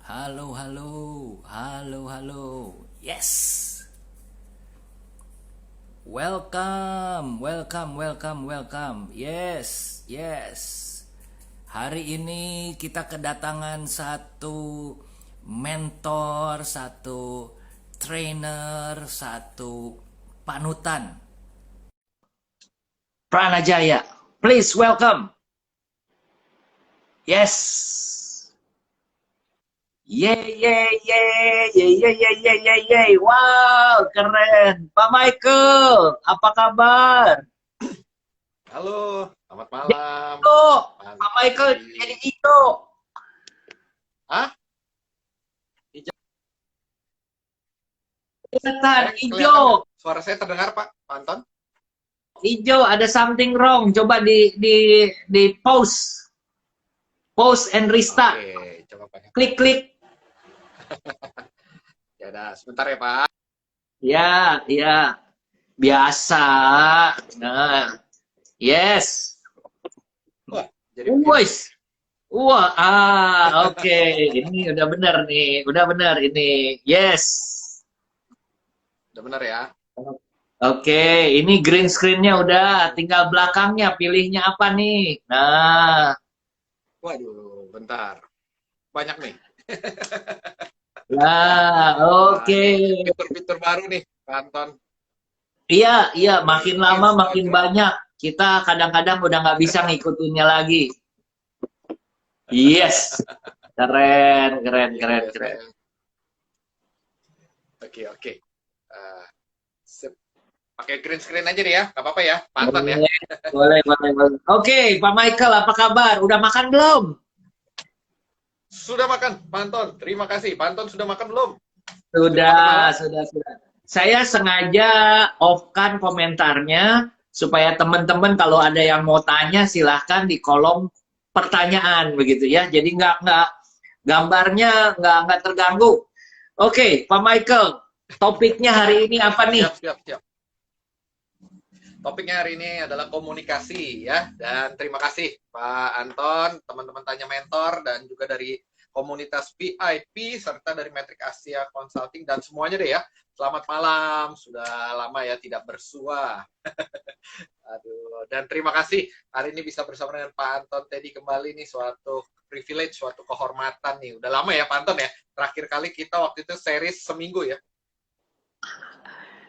Halo, halo, halo, halo. Yes, welcome, welcome, welcome, welcome. Yes, yes. Hari ini kita kedatangan satu mentor, satu trainer, satu panutan. Pranajaya, please welcome. Yes. Yeay, yeay, yeay, yeay, yeay, yeay, yeay, yeay, yeay. Wow, keren. Pak Michael, apa kabar? Halo, selamat malam. Itu, Pak Michael jadi Pagi. itu. Ah, hijau. Kelihatan, Saya kelihatan nggak? hijau. Suara saya terdengar, Pak Panton? Hijau, ada something wrong. Coba di pause. Pause and restart. Oke, coba Pak. Klik, klik. Ya udah, sebentar ya, Pak. Ya, ya. Biasa. Nah, yes. Wah, jadi begini. Wes. Wah, oke. Ini udah bener nih. Udah bener ini. Yes. Udah benar ya? Oke, ini green screen-nya udah. Tinggal belakangnya, pilihnya apa nih? Nah, Waduh, bentar. Banyak nih. nah, Wah, oke. ini fitur-fitur baru nih, Panton. Iya, iya. Ini Makin lama makin Instagram. banyak. Kita kadang-kadang udah nggak bisa ngikutinnya lagi. Yes. Keren, keren, Iya, keren, iya, keren. saya. Oke, oke. Eh, sip. Pakai green screen aja deh ya, nggak apa-apa ya, Panton ya. Boleh, boleh, boleh, boleh. Oke, Pak Michael, apa kabar? Udah makan belum? Sudah makan, Panton. Terima kasih. Panton sudah makan belum? Sudah makan malam? Sudah. Saya sengaja off-kan komentarnya supaya teman-teman kalau ada yang mau tanya silahkan di kolom pertanyaan begitu ya. Jadi nggak gambarnya nggak terganggu. Oke, Pak Michael, topiknya hari ini apa nih? Siap, siap, siap. Topiknya hari ini adalah komunikasi ya. Dan terima kasih Pak Anton, teman-teman tanya mentor dan juga dari komunitas VIP serta dari Metrik Asia Consulting dan semuanya deh ya. Selamat malam, sudah lama ya tidak bersua. Aduh, dan terima kasih hari ini bisa bersama dengan Pak Anton Teddy kembali nih, suatu privilege, suatu kehormatan nih. Udah lama ya Pak Anton ya. Terakhir kali kita waktu itu series seminggu ya.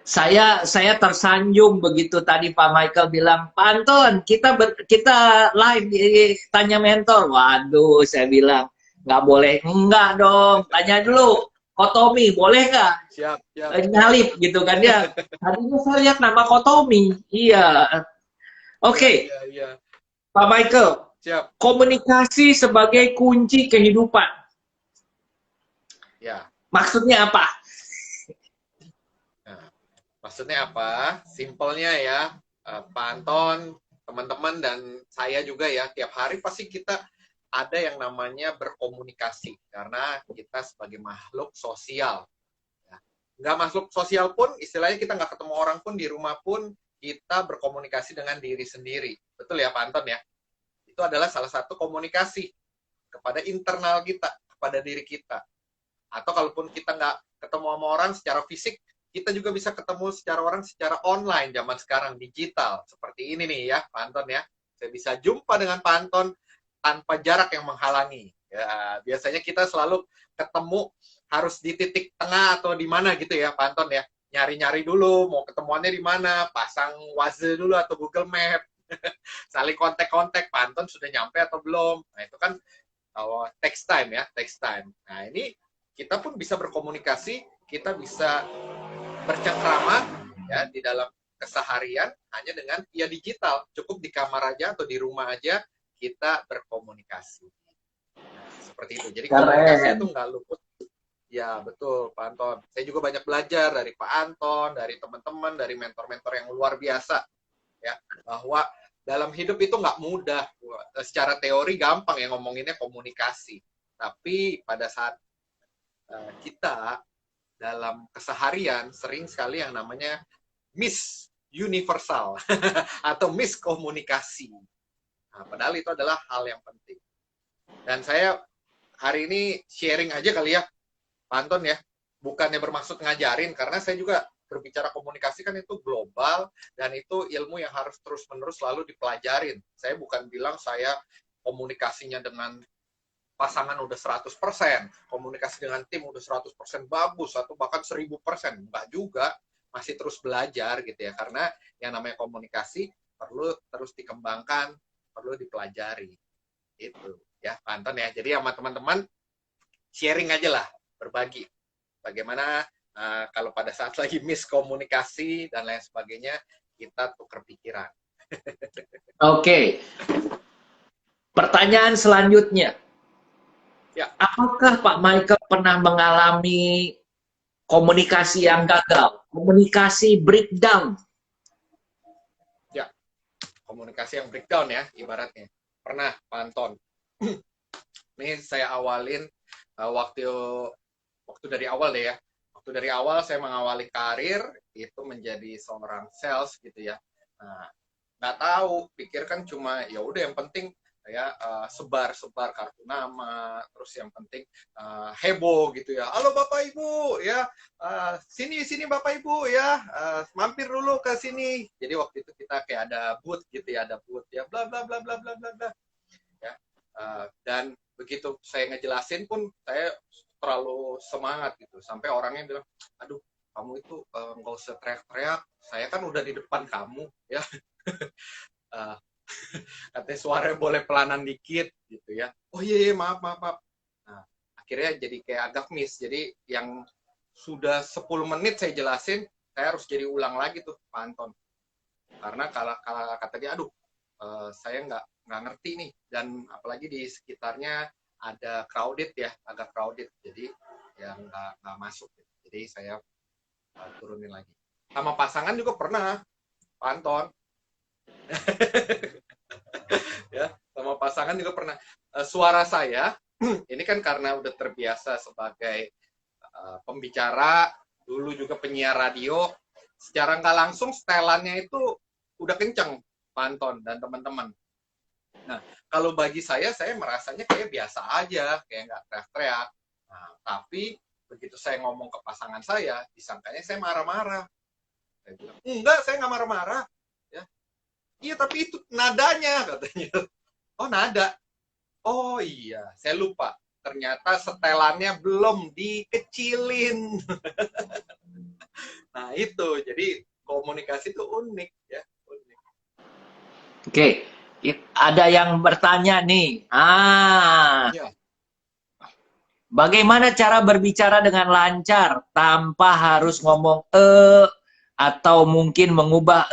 Saya tersanjung begitu tadi Pak Michael bilang, Pak Anton, kita live di tanya mentor. Waduh, saya bilang nggak boleh, enggak dong. Tanya dulu, Kotomi boleh nggak? Siap, siap. Nyalip gitu kan dia. Tadinya saya lihat nama Kotomi. Iya. Iya, Oke, iya, iya. Pak Michael, Siap. komunikasi sebagai kunci kehidupan. Ya. Maksudnya apa? Nah, maksudnya apa? Simpelnya ya, Pak Anton, teman-teman, dan saya juga ya, tiap hari pasti kita ada yang namanya berkomunikasi. Karena kita sebagai makhluk sosial. Ya. Nggak makhluk sosial pun, istilahnya kita nggak ketemu orang pun, di rumah pun, kita berkomunikasi dengan diri sendiri. Betul ya Pak Anton ya? Itu adalah salah satu komunikasi kepada internal kita, kepada diri kita. Atau kalaupun kita nggak ketemu sama orang secara fisik, kita juga bisa ketemu secara orang secara online zaman sekarang, digital. Seperti ini nih ya, Pak Anton ya. Saya bisa jumpa dengan Pak Anton tanpa jarak yang menghalangi. Ya, biasanya kita selalu ketemu harus di titik tengah atau di mana gitu ya, Pak Anton ya. Nyari-nyari dulu, mau ketemuannya di mana, pasang Waze dulu atau Google Map, saling kontak-kontak, Pak Anton sudah nyampe atau belum. Nah, itu kan text time ya, text time. Nah, ini kita pun bisa berkomunikasi, kita bisa bercengkrama ya di dalam keseharian hanya dengan via digital. Cukup di kamar aja atau di rumah aja kita berkomunikasi. Nah, seperti itu. Jadi komunikasi Keren. itu nggak luput. Ya, betul Pak Anton. Saya juga banyak belajar dari Pak Anton, dari teman-teman, dari mentor-mentor yang luar biasa. Ya, bahwa dalam hidup itu nggak mudah. Secara teori gampang ya ngomonginnya komunikasi. Tapi pada saat kita dalam keseharian sering sekali yang namanya miss universal atau miskomunikasi. Nah, padahal itu adalah hal yang penting. Dan saya hari ini sharing aja kali ya, Pak Anton ya. Bukannya bermaksud ngajarin, karena saya juga berbicara komunikasi kan itu global, dan itu ilmu yang harus terus-menerus selalu dipelajarin. Saya bukan bilang saya komunikasinya dengan pasangan udah 100%, komunikasi dengan tim udah 100% bagus, atau bahkan 1000%. Enggak juga, masih terus belajar gitu ya, karena yang namanya komunikasi perlu terus dikembangkan, perlu dipelajari. Itu ya, Pak Anton ya. Jadi sama teman-teman sharing aja lah, berbagi. Bagaimana kalau pada saat lagi miskomunikasi dan lain sebagainya, kita tukar pikiran. Oke. Pertanyaan selanjutnya. Ya. Apakah Pak Michael pernah mengalami komunikasi yang gagal? Komunikasi breakdown? Ya, komunikasi yang breakdown ya, ibaratnya. Pernah, Pak Anton. Ini saya awalin waktu dari awal deh ya. Waktu dari awal saya mengawali karir, itu menjadi seorang sales gitu ya. Nah, nggak tahu, pikir kan cuma ya udah yang penting ya sebar kartu nama, terus yang penting heboh gitu ya. Halo Bapak Ibu ya, sini Bapak Ibu ya, mampir dulu ke sini. Jadi waktu itu kita kayak ada booth gitu ya, bla bla bla bla bla bla bla ya. Dan begitu saya ngejelasin pun saya terlalu semangat gitu, sampai orangnya bilang, aduh kamu itu nggak usah teriak-teriak, saya kan udah di depan kamu ya. Katanya suaranya boleh pelanan dikit gitu ya. Oh iya, maaf. Nah, akhirnya jadi kayak agak miss. Jadi yang sudah 10 menit saya jelasin, saya harus jadi ulang lagi tuh Pak Anton. Karena kalau kata dia, aduh saya nggak ngerti nih, dan apalagi di sekitarnya ada crowded ya, agak crowded, jadi ya nggak masuk. Jadi saya turunin lagi. Sama pasangan juga pernah, Pak Anton. Ya, sama pasangan juga pernah. Suara saya ini kan karena udah terbiasa sebagai pembicara, dulu juga penyiar radio, secara nggak langsung setelannya itu udah kenceng, Pak Anton dan teman-teman. Nah, kalau bagi saya merasanya kayak biasa aja, kayak nggak teriak-teriak. Nah, tapi begitu saya ngomong ke pasangan saya, disangkanya saya marah-marah. Saya bilang, enggak, saya nggak marah-marah. Ya, iya, tapi itu nadanya, katanya. Oh, nada. Oh iya, saya lupa. Ternyata setelannya belum dikecilin. Nah, itu. Jadi komunikasi itu unik ya. Unik. Oke. Ada yang bertanya nih. Ya. Bagaimana cara berbicara dengan lancar tanpa harus ngomong atau mungkin mengubah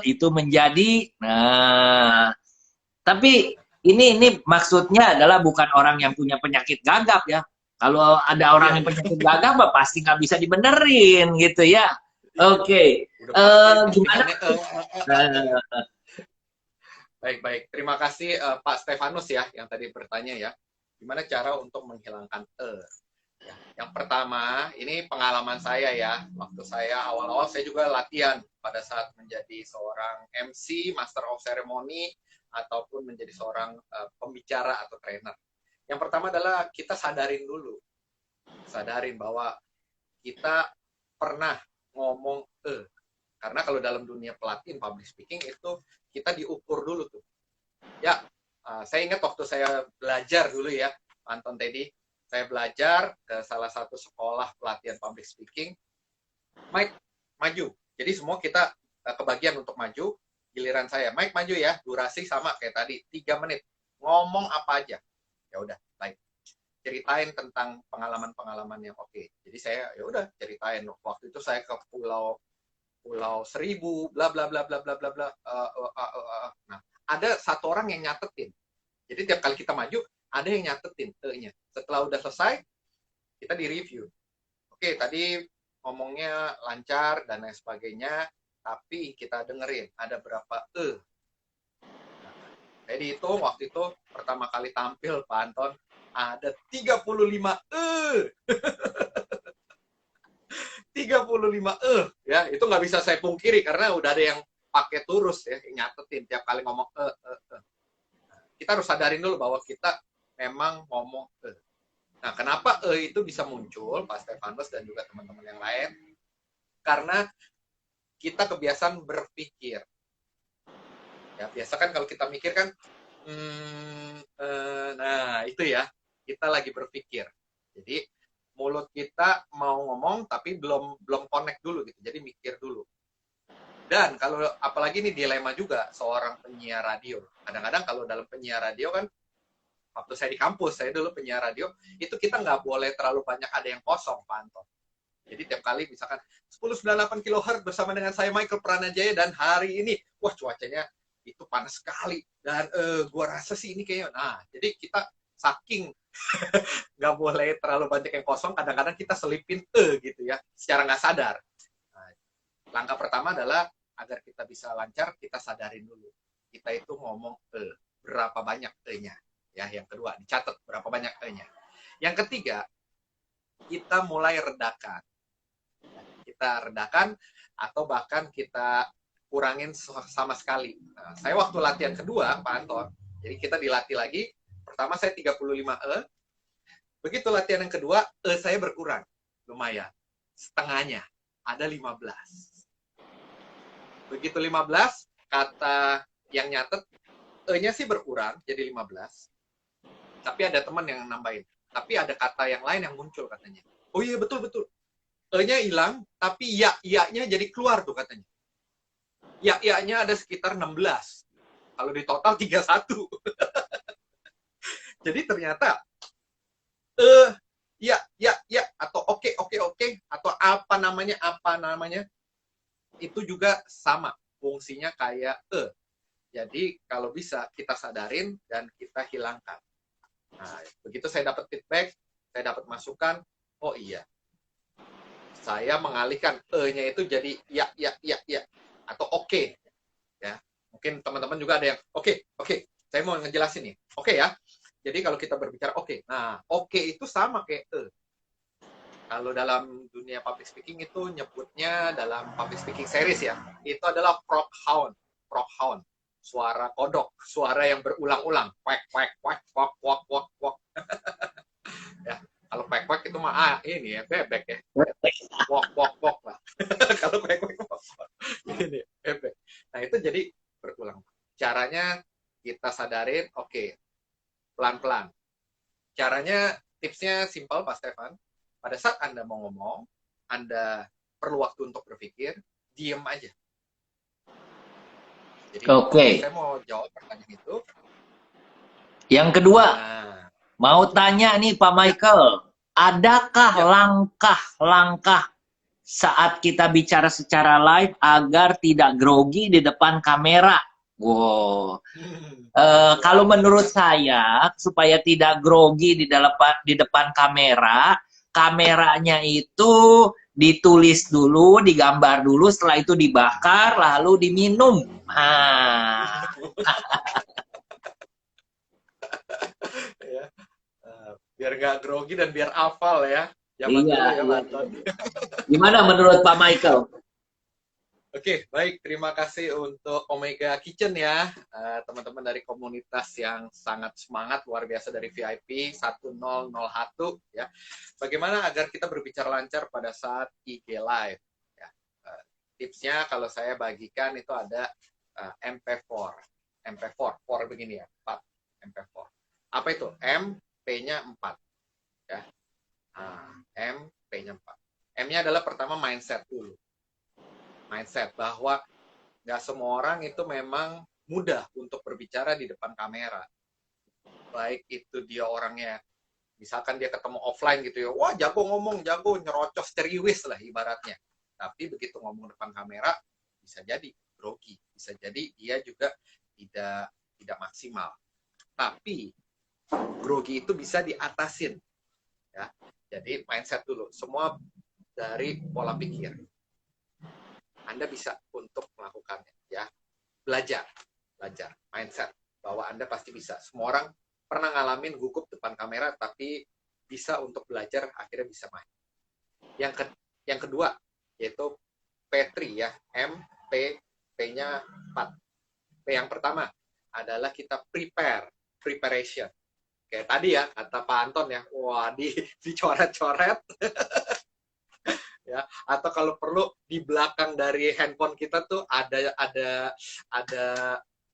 itu menjadi. Nah, tapi ini maksudnya adalah bukan orang yang punya penyakit gagap ya. Kalau ada orang yang penyakit gagap, pasti nggak bisa dibenerin gitu ya. Oke. Gimana? Baik. Terima kasih Pak Stefanus ya yang tadi bertanya ya. Gimana cara untuk menghilangkan Ya. Yang pertama, ini pengalaman saya ya. Waktu saya awal-awal saya juga latihan pada saat menjadi seorang MC, Master of Ceremony, ataupun menjadi seorang pembicara atau trainer. Yang pertama adalah kita sadarin dulu. Sadarin bahwa kita pernah ngomong Karena kalau dalam dunia pelatihan public speaking itu kita diukur dulu tuh. Ya, saya ingat waktu saya belajar dulu ya, Anton Teddy, saya belajar ke salah satu sekolah pelatihan public speaking. Mike, maju. Jadi semua kita kebagian untuk maju. Giliran saya, Mike maju ya, durasi sama kayak tadi, 3 menit. Ngomong apa aja. Ya udah, baik. Ceritain tentang pengalaman-pengalaman yang oke. Jadi saya ya udah ceritain. Waktu itu saya ke Pulau Seribu, bla bla bla bla bla bla bla. Nah, ada satu orang yang nyatetin. Jadi tiap kali kita maju, ada yang nyatetin nya. Setelah udah selesai, kita di-review. Oke, tadi ngomongnya lancar dan lain sebagainya, tapi kita dengerin ada berapa Jadi itu waktu itu pertama kali tampil Pak Anton, ada 35 35 ya, itu nggak bisa saya pungkiri karena udah ada yang pakai turus ya, nyatetin tiap kali ngomong Kita harus sadarin dulu bahwa kita memang ngomong Nah, kenapa itu bisa muncul, Pak Stefanus dan juga teman-teman yang lain? Karena kita kebiasaan berpikir. Ya, biasa kan kalau kita mikir kan, nah itu ya, kita lagi berpikir. Jadi mulut kita mau ngomong tapi belum belum connect dulu gitu. Jadi mikir dulu. Dan kalau apalagi ini dilema juga seorang penyiar radio. Kadang-kadang kalau dalam penyiar radio kan, waktu saya di kampus, saya dulu penyiar radio, itu kita nggak boleh terlalu banyak ada yang kosong, Pak Anton. Jadi tiap kali misalkan 1098 kHz bersama dengan saya Michael Pranajaya dan hari ini, wah cuacanya itu panas sekali dan gua rasa sih ini kayaknya. Nah, jadi kita saking nggak boleh terlalu banyak yang kosong, kadang-kadang kita selipin gitu ya, secara nggak sadar. Nah, langkah pertama adalah agar kita bisa lancar, kita sadarin dulu. Kita itu ngomong berapa banyak nya. Ya, yang kedua, dicatat berapa banyak nya. Yang ketiga, kita mulai redakan. Kita redakan atau bahkan kita kurangin sama sekali. Nah, saya waktu latihan kedua, Pak Anton, jadi kita dilatih lagi. Pertama saya 35 begitu latihan yang kedua, saya berkurang. Lumayan. Setengahnya. Ada 15. Begitu 15, kata yang nyatet, nya sih berkurang, jadi 15. Tapi ada teman yang nambahin. Tapi ada kata yang lain yang muncul katanya. Oh iya, betul-betul. E-nya hilang, tapi ya-nya jadi keluar tuh katanya. Ya-nya ada sekitar 16. Kalau di total 31. Jadi ternyata ya atau oke atau apa namanya itu juga sama fungsinya kayak Jadi kalau bisa kita sadarin dan kita hilangkan. Nah, begitu saya dapat feedback, saya dapat masukan, oh iya, saya mengalihkan nya itu jadi ya atau oke. Ya, mungkin teman-teman juga ada yang oke, saya mau ngejelasin nih. Oke ya. Jadi kalau kita berbicara oke, nah oke itu sama kayak Kalau dalam dunia public speaking itu nyebutnya dalam public speaking series ya, itu adalah frog hound, suara kodok, suara yang berulang-ulang, quack quack quack quack quack quack quack. Ya, kalau quack quack itu mah ini ya bebek ya, quack quack quack lah. Kalau quack quack quack ini bebek. Nah itu jadi berulang. Caranya kita sadarin, oke, pelan-pelan. Caranya tipsnya simpel Pak Stefan. Pada saat Anda mau ngomong, Anda perlu waktu untuk berpikir, diem aja. Jadi, saya mau jawab pertanyaan itu. Yang kedua, mau tanya nih Pak Michael, adakah langkah-langkah saat kita bicara secara live agar tidak grogi di depan kamera? Wow. Kalau menurut saya, supaya tidak grogi di depan kamera, kameranya itu ditulis dulu, digambar dulu, setelah itu dibakar, lalu diminum. Biar nggak grogi dan biar hafal ya. Zaman dulu ya, Pak Anton. Gimana menurut Pak Michael? Oke, baik. Terima kasih untuk Omega Kitchen ya, teman-teman dari komunitas yang sangat semangat, luar biasa dari VIP 1001 ya. Bagaimana agar kita berbicara lancar pada saat IG Live? Ya. Tipsnya kalau saya bagikan itu ada MP4, 4 begini ya, 4 MP4. Apa itu? M, P-nya 4 ya. M, P-nya 4. M-nya adalah pertama mindset dulu. Mindset bahwa nggak semua orang itu memang mudah untuk berbicara di depan kamera. Baik itu dia orangnya, misalkan dia ketemu offline gitu ya, wah jago ngomong, jago nyerocos ceriwis lah ibaratnya. Tapi begitu ngomong depan kamera, bisa jadi grogi, bisa jadi dia juga tidak maksimal. Tapi grogi itu bisa diatasin. Ya. Jadi mindset dulu, semua dari pola pikir. Anda bisa untuk melakukannya ya. Belajar mindset bahwa Anda pasti bisa. Semua orang pernah ngalamin gugup depan kamera tapi bisa untuk belajar akhirnya bisa main. Yang kedua yaitu P3 ya, M P P-nya 4. P yang pertama adalah kita preparation. kayak tadi ya kata Pak Anton ya, wah dicoret-coret ya, atau kalau perlu di belakang dari handphone kita tuh ada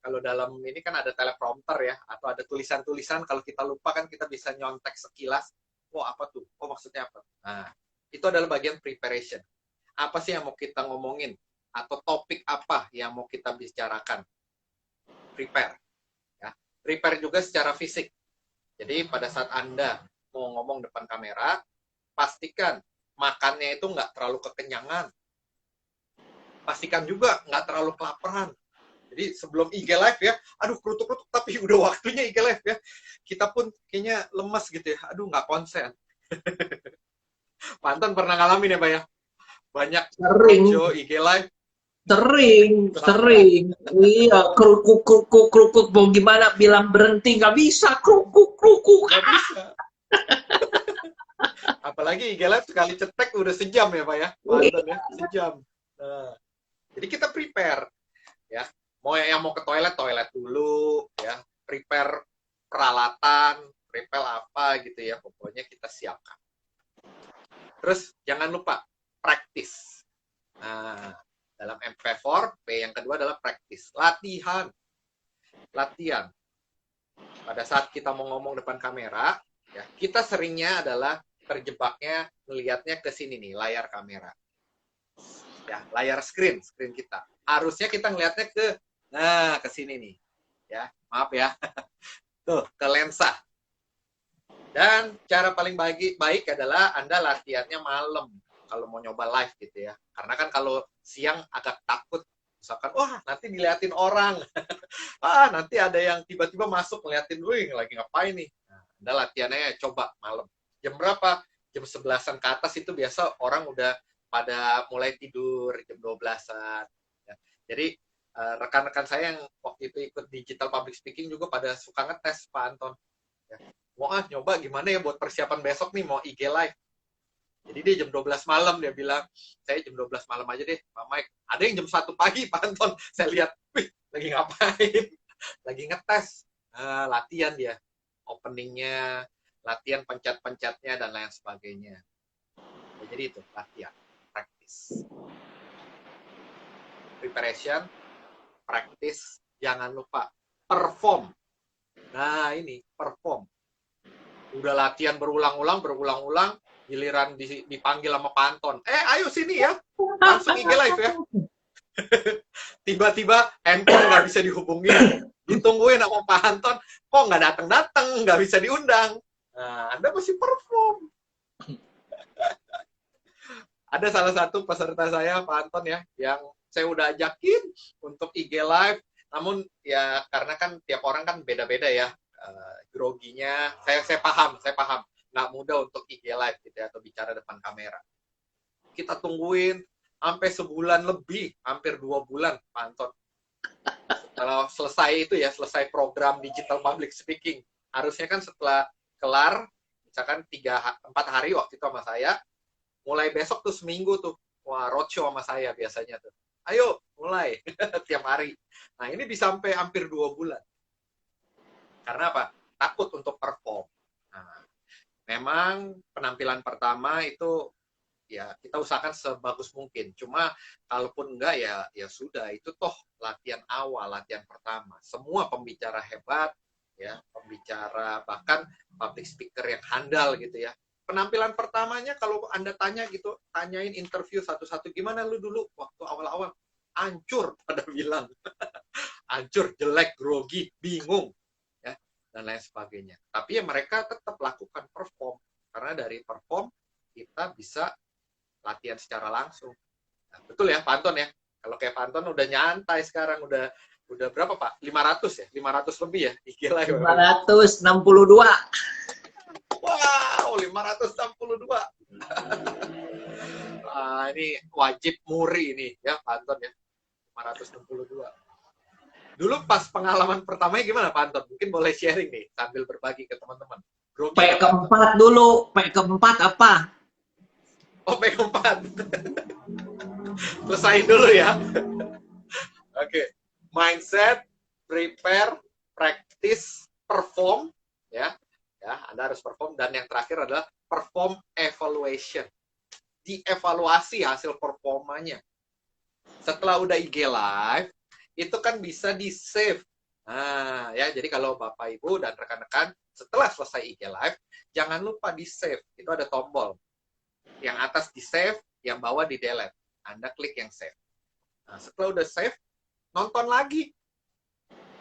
kalau dalam ini kan ada teleprompter ya, atau ada tulisan-tulisan, kalau kita lupa kan kita bisa nyontek sekilas, oh apa tuh, oh maksudnya apa. Nah, itu adalah bagian preparation. Apa sih yang mau kita ngomongin, atau topik apa yang mau kita bicarakan, prepare ya. Prepare juga secara fisik. Jadi pada saat Anda mau ngomong depan kamera, pastikan makannya itu nggak terlalu kekenyangan. Pastikan juga nggak terlalu kelaparan. Jadi sebelum IG Live ya, aduh kerutuk-kerutuk, tapi udah waktunya IG Live ya. Kita pun kayaknya lemes gitu ya, aduh nggak konsen. Pak Anton pernah ngalamin ya Pak ya? Banyak Sering. IG Live. Sering. Iya, kerukuk, mau gimana bilang berhenti, nggak bisa, kerukuk. Nggak bisa. Apalagi IG Live sekali cetek udah sejam ya Pak ya? Pak Anton ya, sejam. Nah, jadi kita prepare ya. Yang mau ke toilet dulu ya, prepare peralatan, prepare apa gitu ya, pokoknya kita siapkan. Terus jangan lupa practice. Nah, dalam MP4 P yang kedua adalah practice, latihan. Pada saat kita mau ngomong depan kamera ya, kita seringnya adalah terjebaknya melihatnya ke sini nih, layar kamera ya, layar screen kita. Harusnya kita ngelihatnya ke sini nih, ya, maaf ya, tuh, ke lensa. Dan cara paling baik adalah Anda latihannya malam, kalau mau nyoba live gitu ya. Karena kan kalau siang agak takut, misalkan, wah nanti diliatin orang, nanti ada yang tiba-tiba masuk ngeliatin, wih lagi ngapain nih. Nah, Anda latihannya coba malam. Jam berapa? Jam 11-an ke atas itu biasa orang udah pada mulai tidur, jam 12-an. Ya. Jadi, rekan-rekan saya yang waktu itu ikut digital public speaking juga pada suka ngetes Pak Anton. Ya. Mau nyoba gimana ya buat persiapan besok nih mau IG live. Jadi dia jam 12 malam dia bilang, saya jam 12 malam aja deh Pak Mike. Ada yang jam 1 pagi Pak Anton. Saya lihat, wih lagi ngapain? Lagi ngetes. Latihan dia. Openingnya, latihan pencet-pencetnya dan lain sebagainya. Ya, jadi itu latihan, practice. Preparation, practice, jangan lupa perform. Nah ini perform. Udah latihan berulang-ulang, giliran dipanggil sama Pak Anton. Ayo sini ya, langsung IG live ya. Tiba-tiba handphone nggak bisa dihubungin, ditungguin sama Pak Anton, kok nggak datang-datang, nggak bisa diundang. Nah, Anda masih perform. Ada salah satu peserta saya, Pak Anton ya, yang saya udah ajakin untuk IG live, namun ya karena kan tiap orang kan beda-beda ya, groginya. Saya paham, nggak mudah untuk IG live gitu ya, atau bicara depan kamera. Kita tungguin sampai sebulan lebih, hampir 2 bulan, Pak Anton. Kalau selesai program digital public speaking, harusnya kan setelah kelar, misalkan 3-4 hari waktu itu sama saya, mulai besok tuh seminggu tuh, wah roadshow sama saya biasanya tuh. Ayo, mulai tiap hari. Nah ini bisa sampai hampir 2 bulan. Karena apa? Takut untuk perform. Nah, memang penampilan pertama itu ya kita usahakan sebagus mungkin. Cuma kalaupun enggak ya sudah, itu toh latihan awal, latihan pertama. Semua pembicara hebat, ya pembicara bahkan public speaker yang handal gitu ya. Penampilan pertamanya kalau Anda tanya gitu, tanyain interview satu-satu, gimana lu dulu waktu awal-awal? Hancur pada bilang. Hancur, jelek, grogi, bingung, ya, dan lain sebagainya. Tapi ya mereka tetap lakukan perform. Karena dari perform, kita bisa latihan secara langsung. Nah, betul ya, Pak Anton ya? Kalau kayak Pak Anton udah nyantai sekarang, udah berapa Pak? 500 ya? 500 lebih ya? Gila ya. 562. Wow, 562. Ini wajib muri ini ya, Pak Anton ya. 562. Dulu pas pengalaman pertamanya gimana Pak Anton? Mungkin boleh sharing nih sambil berbagi ke teman-teman. P keempat dulu, P keempat apa? Oh, P keempat. Selesain dulu ya. Oke. Mindset, prepare, practice, perform ya. Ya, Anda harus perform. Dan yang terakhir adalah perform evaluation. Dievaluasi hasil performanya. Setelah udah IG live, itu kan bisa di-save. Nah, ya, jadi kalau Bapak Ibu dan rekan-rekan setelah selesai IG live, jangan lupa di-save. Itu ada tombol. Yang atas di-save, yang bawah di-delete. Anda klik yang save. Nah, setelah udah save, nonton lagi.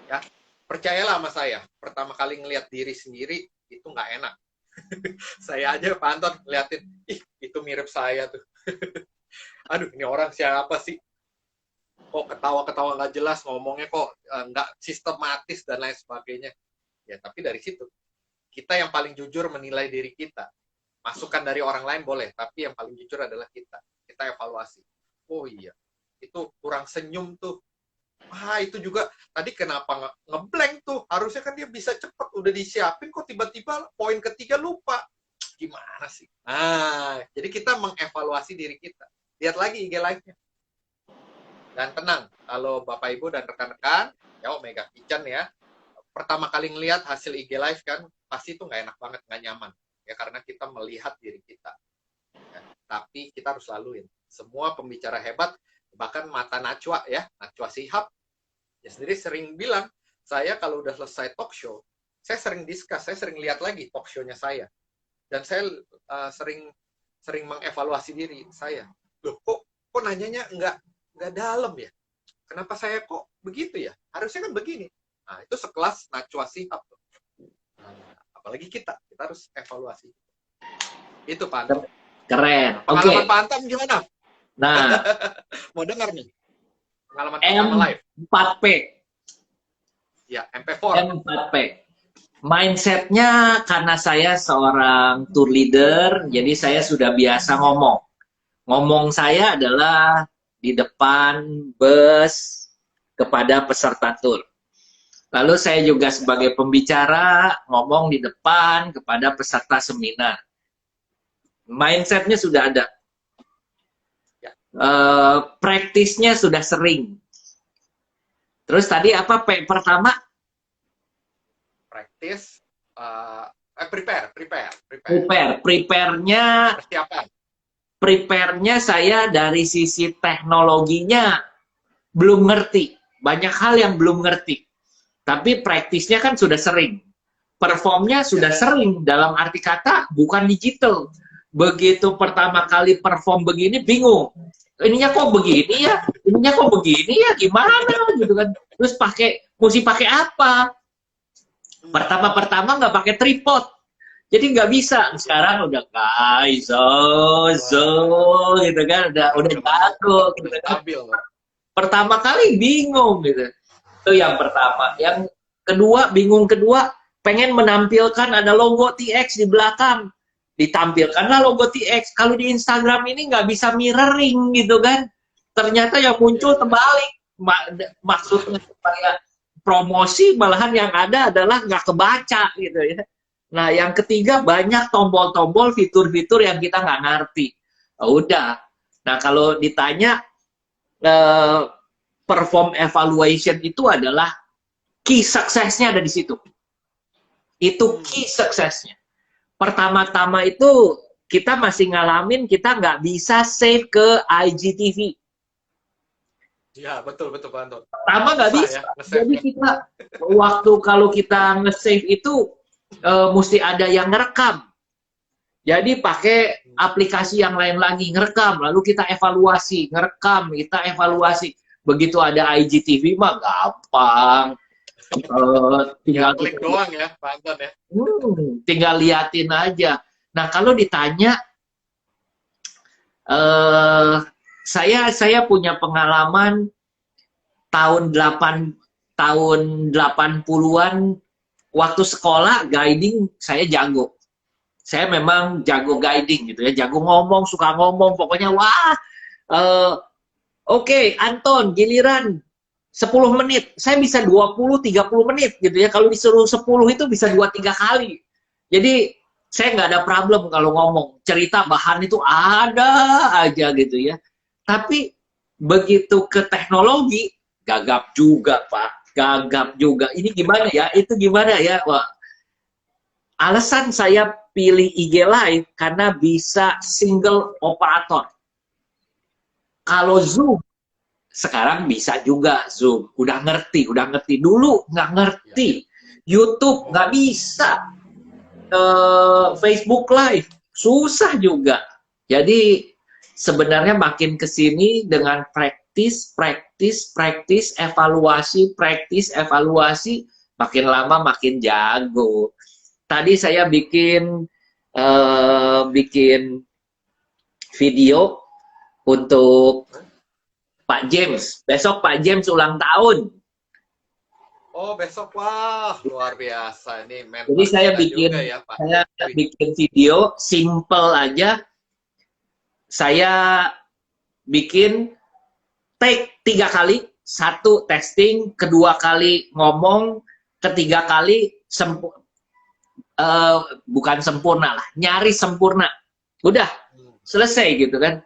Ya, percayalah sama saya, pertama kali ngelihat diri sendiri itu nggak enak. Saya aja pantun ngeliatin, ih itu mirip saya tuh. Aduh, ini orang siapa sih? Kok ketawa-ketawa nggak jelas, ngomongnya kok nggak sistematis dan lain sebagainya. Ya, tapi dari situ, kita yang paling jujur menilai diri kita. Masukan dari orang lain boleh, tapi yang paling jujur adalah kita. Kita evaluasi. Oh iya, itu kurang senyum tuh. Itu juga tadi kenapa ngeblank tuh? Harusnya kan dia bisa cepet, udah disiapin kok tiba-tiba poin ketiga lupa. Gimana sih? Jadi kita mengevaluasi diri kita. Lihat lagi IG live-nya. Dan tenang, kalau Bapak Ibu dan rekan-rekan, ya Omega Kitchen ya, pertama kali ngelihat hasil IG live kan, pasti itu nggak enak banget, nggak nyaman. Ya karena kita melihat diri kita. Ya, tapi kita harus laluin. Semua pembicara hebat, bahkan mata Najwa ya, Najwa Shihab, ya sendiri sering bilang, saya kalau udah selesai talk show, saya sering discuss, saya sering lihat lagi talk show-nya saya. Dan saya sering mengevaluasi diri saya. Loh, kok nanyanya nggak dalam ya? Kenapa saya kok begitu ya? Harusnya kan begini. Nah, itu sekelas Najwa Shihab. Apalagi kita harus evaluasi. Itu Pak Anton. Keren. Pengalaman Pak Anton gimana? Nah, mau dengar nih pengalaman pertama live. M4P. Ya, MP4. M4P. Mindsetnya karena saya seorang tour leader, jadi saya sudah biasa ngomong. Ngomong saya adalah di depan bus kepada peserta tour. Lalu saya juga sebagai pembicara ngomong di depan kepada peserta seminar. Mindsetnya sudah ada. Praktisnya sudah sering. Terus tadi apa pertama? Praktis, prepare. Prepare-nya persiapan. Prepare-nya saya dari sisi teknologinya belum ngerti. Banyak hal yang belum ngerti. Tapi praktisnya kan sudah sering. Performnya sudah sering, dalam arti kata bukan digital. Begitu pertama kali perform begini, bingung. Ininya kok begini ya? Ininya kok begini ya? Gimana? Gitu kan. Terus mesti pakai apa? Pertama-pertama nggak pakai tripod. Jadi nggak bisa. Sekarang udah gitu kan. Udah jago. Gitu kan. Pertama kali bingung gitu. Itu yang pertama. Yang kedua, bingung kedua, pengen menampilkan ada logo TX di belakang. Ditampilkanlah logo TX. Kalau di Instagram ini nggak bisa mirroring gitu kan. Ternyata yang muncul terbalik. Maksudnya supaya promosi, malahan yang ada adalah nggak kebaca gitu ya. Nah, yang ketiga, banyak tombol-tombol, fitur-fitur yang kita nggak ngerti. Udah. Nah, kalau ditanya, perform evaluation itu adalah key suksesnya ada di situ. Itu key suksesnya. Pertama-tama itu kita masih ngalamin kita nggak bisa save ke IGTV. Ya, betul Pak Anton. Pertama nggak bisa. Ya, jadi kita kalau kita nge-save itu mesti ada yang ngerekam. Jadi pakai aplikasi yang lain lagi ngerekam, lalu kita evaluasi, ngerekam, kita evaluasi. Begitu ada IGTV mah gampang. Tinggal klik doang ya, Pak Anton ya. Tinggal liatin aja. Nah, kalau ditanya, saya punya pengalaman tahun 80-an waktu sekolah guiding saya jago. Saya memang jago guiding gitu ya, jago ngomong, suka ngomong, pokoknya wah. Oke, Anton, giliran 10 menit, saya bisa 20-30 menit gitu ya. Kalau disuruh 10 itu bisa 2-3 kali. Jadi saya nggak ada problem kalau ngomong. Cerita bahan itu ada aja gitu ya. Tapi begitu ke teknologi, gagap juga Pak. Gagap juga. Ini gimana ya? Itu gimana ya? Wah. alasan saya pilih IG Live karena bisa single operator. Kalau Zoom, sekarang bisa juga Zoom. Udah ngerti. Dulu nggak ngerti. YouTube nggak bisa. Facebook Live, susah juga. Jadi sebenarnya makin ke sini dengan praktis, evaluasi, makin lama makin jago. Tadi saya bikin video untuk Pak James. Besok Pak James ulang tahun. Oh, besok, wah, luar biasa nih, mentor Jadi saya kita bikin juga ya, Pak. video simple aja. Saya bikin take 3 kali, 1 testing, kedua kali ngomong, ketiga kali bukan sempurna lah, nyaris sempurna. Udah selesai gitu kan.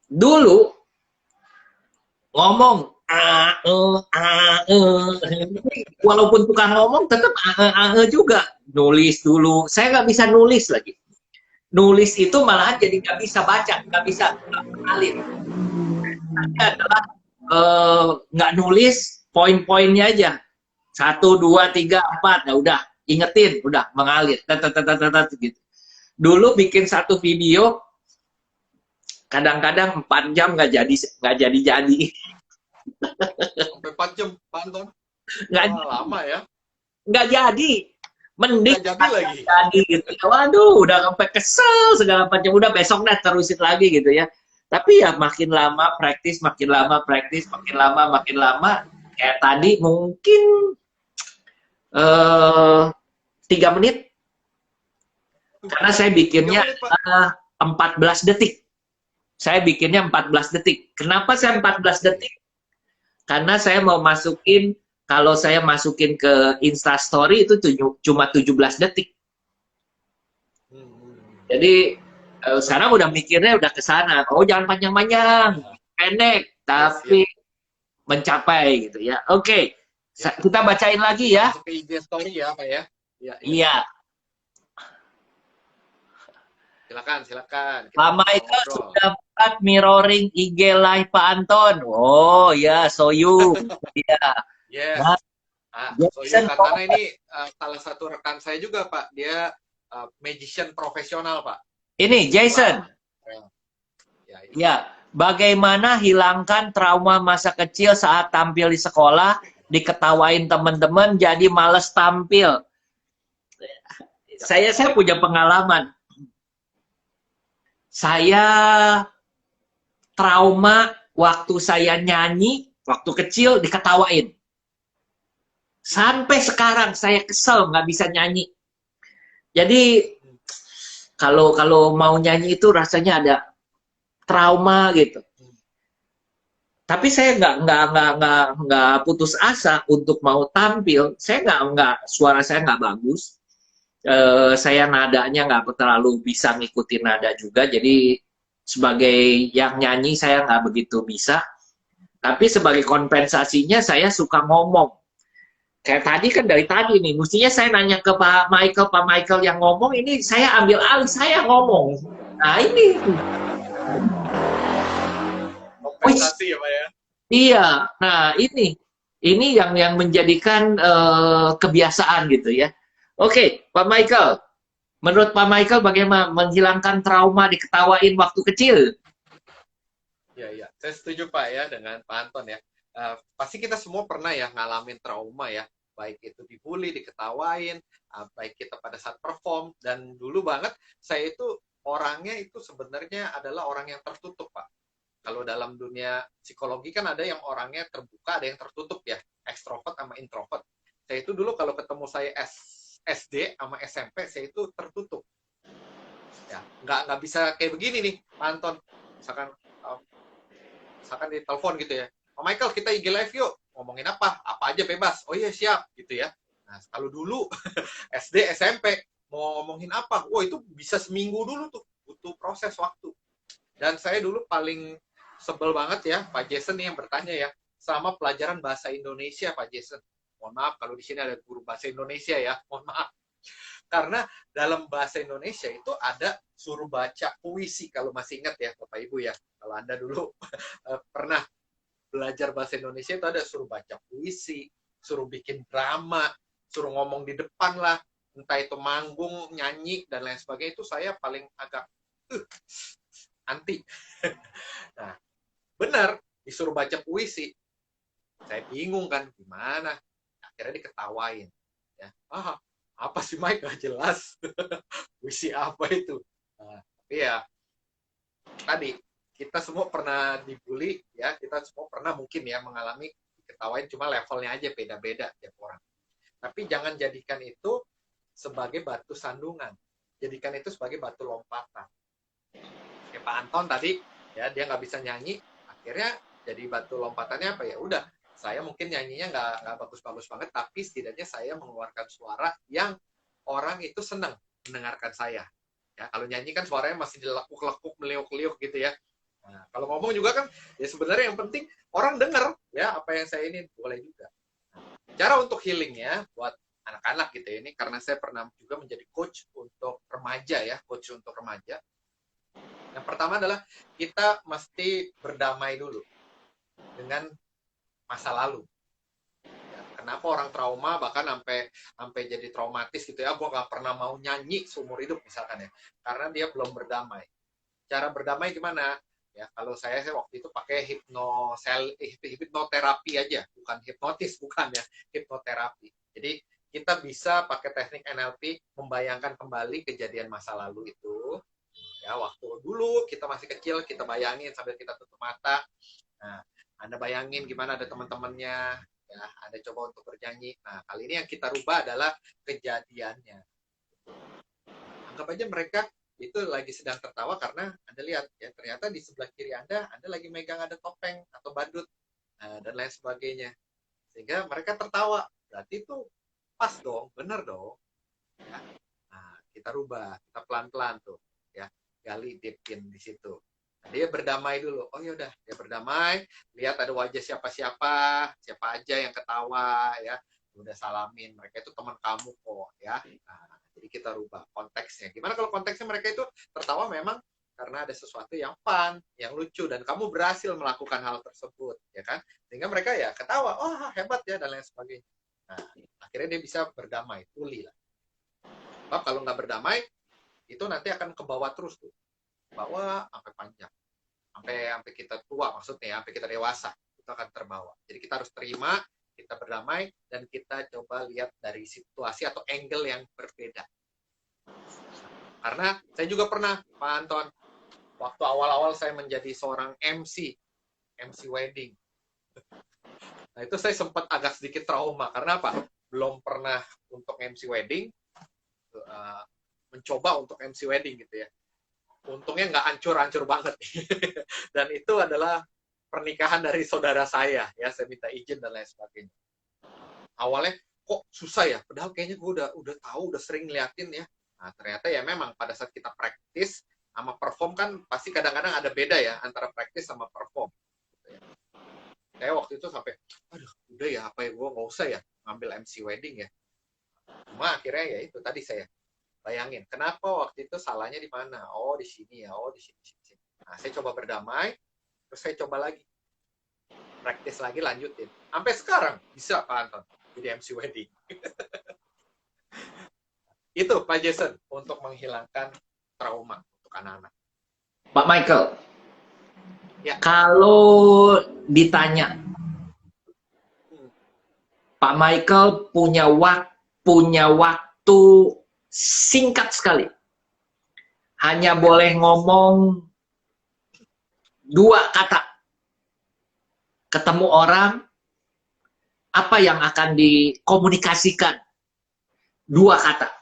Dulu ngomong walaupun tukang ngomong tetap juga. Nulis dulu, saya nggak bisa nulis lagi. Nulis itu malahan jadi nggak bisa baca, nggak bisa ngalir. Adalah nggak nulis poin-poinnya aja, 1, 2, 3, 4, ya udah ingetin, udah mengalir, gitu. Dulu bikin satu video kadang-kadang 4 jam nggak jadi. Sampai 4 jam, Pak Anton. Nggak lama ya. Nggak jadi. Mending nggak jadi lagi. Jadi gitu. Waduh, udah sampai kesel segala macam. Udah besok dah terusin lagi gitu ya. Tapi ya makin lama praktis, makin lama. Kayak tadi mungkin 3 menit. Karena saya bikinnya 14 detik. Saya bikinnya 14 detik. Kenapa saya 14 detik? Karena saya mau masukin, kalau saya masukin ke Instastory itu cuma 17 detik. Jadi sekarang udah mikirnya udah ke sana. Oh, jangan panjang-panjang, pendek, tapi mencapai gitu ya. Oke, kita bacain lagi ya. Masuk ke IG story ya, Pak ya. Iya. Silakan. Lama itu sudah buat mirroring IG Live Pak Anton. Oh ya, Soyu. Iya. Yes. Nah, Soyu Katana ini salah satu rekan saya juga, Pak. Dia magician profesional, Pak. Ini Jason. Ya, bagaimana hilangkan trauma masa kecil saat tampil di sekolah, diketawain teman-teman jadi males tampil. Saya punya pengalaman. Saya trauma waktu saya nyanyi, waktu kecil diketawain. Sampai sekarang saya kesel nggak bisa nyanyi. Jadi kalau mau nyanyi itu rasanya ada trauma gitu. Tapi saya nggak putus asa untuk mau tampil. Saya suara saya nggak bagus. Saya nadanya nggak terlalu bisa ngikutin nada juga, jadi sebagai yang nyanyi saya nggak begitu bisa, tapi sebagai kompensasinya saya suka ngomong. Kayak tadi kan dari tadi nih, mestinya saya nanya ke Pak Michael yang ngomong, ini saya ambil alih, saya ngomong. Nah ini. Kompensasi ya Pak ya? Iya, nah ini yang menjadikan kebiasaan gitu ya. Oke, Pak Michael. Menurut Pak Michael bagaimana menghilangkan trauma diketawain waktu kecil? Ya, saya setuju Pak ya dengan Pak Anton ya. Pasti kita semua pernah ya ngalamin trauma ya, baik itu dibully, diketawain, baik kita pada saat perform, dan dulu banget saya itu orangnya itu sebenarnya adalah orang yang tertutup Pak. Kalau dalam dunia psikologi kan ada yang orangnya terbuka, ada yang tertutup ya, ekstrovert sama introvert. Saya itu dulu kalau ketemu saya SD sama SMP, saya itu tertutup. Ya, nggak bisa kayak begini nih, Pak Anton. Misalkan di telepon gitu ya. Pak Michael, kita IG live yuk. Ngomongin apa? Apa aja bebas. Oh iya, siap. Gitu ya. Nah, kalau dulu, SD, SMP, mau ngomongin apa? Wah, itu bisa seminggu dulu tuh. Butuh proses waktu. Dan saya dulu paling sebel banget ya, Pak Jason nih yang bertanya ya, sama pelajaran bahasa Indonesia, Pak Jason. Mohon maaf kalau di sini ada guru bahasa Indonesia ya, mohon maaf. Karena dalam bahasa Indonesia itu ada suruh baca puisi, kalau masih ingat ya Bapak Ibu ya. Kalau Anda dulu pernah belajar bahasa Indonesia itu ada suruh baca puisi, suruh bikin drama, suruh ngomong di depan lah, entah itu manggung, nyanyi, dan lain sebagainya. Itu saya paling agak anti. Nah, benar, disuruh baca puisi. Saya bingung kan, gimana? Akhirnya diketawain. Ya, apa sih Mike, gak jelas. Puisi apa itu? Nah, tapi ya, tadi, kita semua pernah dibully, ya, kita semua pernah mungkin ya mengalami diketawain, cuma levelnya aja beda-beda tiap orang. Tapi jangan jadikan itu sebagai batu sandungan. Jadikan itu sebagai batu lompatan. Kayak Pak Anton tadi, ya dia nggak bisa nyanyi, akhirnya jadi batu lompatannya apa ya? Udah, saya mungkin nyanyinya nggak bagus-bagus banget, tapi setidaknya saya mengeluarkan suara yang orang itu senang mendengarkan saya. Ya, kalau nyanyi kan suaranya masih dilekuk-lekuk, meliuk-liuk gitu ya. Nah, kalau ngomong juga kan, ya sebenarnya yang penting orang dengar ya apa yang saya ini boleh juga. Cara untuk healingnya buat anak-anak gitu ya, ini karena saya pernah juga menjadi coach untuk remaja ya, coach untuk remaja. Yang pertama adalah kita mesti berdamai dulu dengan masa lalu. Ya, kenapa orang trauma bahkan sampai jadi traumatis gitu ya? Gue nggak pernah mau nyanyi seumur hidup misalkan ya, karena dia belum berdamai. Cara berdamai gimana? Ya kalau saya waktu itu pakai hipnoterapi aja, bukan hipnotis, bukan ya, hipnoterapi. Jadi kita bisa pakai teknik NLP membayangkan kembali kejadian masa lalu itu. Ya, waktu dulu kita masih kecil, kita bayangin sambil kita tutup mata. Nah, Anda bayangin gimana ada teman-temannya, ya, Anda coba untuk bernyanyi. Nah, kali ini yang kita rubah adalah kejadiannya. Anggap aja mereka itu lagi sedang tertawa karena Anda lihat, ya ternyata di sebelah kiri Anda lagi megang ada topeng atau badut, dan lain sebagainya. Sehingga mereka tertawa. Berarti itu pas dong, bener dong. Ya. Nah, kita rubah, kita pelan-pelan tuh. Ya, gali deepin di situ. Nah, dia berdamai dulu. Oh ya udah, dia berdamai. Lihat ada wajah siapa aja yang ketawa, ya. Udah salamin. Mereka itu teman kamu kok, ya. Nah, jadi kita rubah konteksnya. Gimana kalau konteksnya mereka itu tertawa memang karena ada sesuatu yang fun, yang lucu, dan kamu berhasil melakukan hal tersebut, ya kan? Sehingga mereka ya ketawa, oh hebat ya, dan lain sebagainya. Nah, akhirnya dia bisa berdamai, pulih lah. Sebab kalau nggak berdamai, itu nanti akan ke bawah terus tuh, bawah sampai panjang, sampai kita tua maksudnya, sampai kita dewasa itu akan terbawa. Jadi kita harus terima, kita berdamai, dan kita coba lihat dari situasi atau angle yang berbeda. Karena saya juga pernah, Pak Anton, waktu awal-awal saya menjadi seorang MC wedding. Nah itu saya sempat agak sedikit trauma karena apa? Belum pernah untuk MC wedding. Mencoba untuk MC wedding gitu ya. Untungnya nggak hancur-hancur banget. Dan itu adalah pernikahan dari saudara saya. Ya, saya minta izin dan lain sebagainya. Awalnya kok susah ya? Padahal kayaknya gue udah tahu, udah sering ngeliatin ya. Nah, ternyata ya memang pada saat kita praktis sama perform kan pasti kadang-kadang ada beda ya antara praktis sama perform. Gitu ya. Saya waktu itu sampai, aduh, udah ya apa ya, gue nggak usah ya ngambil MC wedding ya. Cuma akhirnya ya itu tadi saya bayangin, kenapa waktu itu salahnya di mana? Oh, di sini ya. Oh, di sini. Nah, saya coba berdamai, terus saya coba lagi. Praktis lagi, lanjutin. Sampai sekarang bisa, Pak Anton, jadi MC wedding. Itu, Pak Jason, untuk menghilangkan trauma untuk anak-anak. Pak Michael, ya. Kalau ditanya, Pak Michael punya waktu singkat sekali. Hanya boleh ngomong 2 kata. Ketemu orang, apa yang akan dikomunikasikan? 2 kata.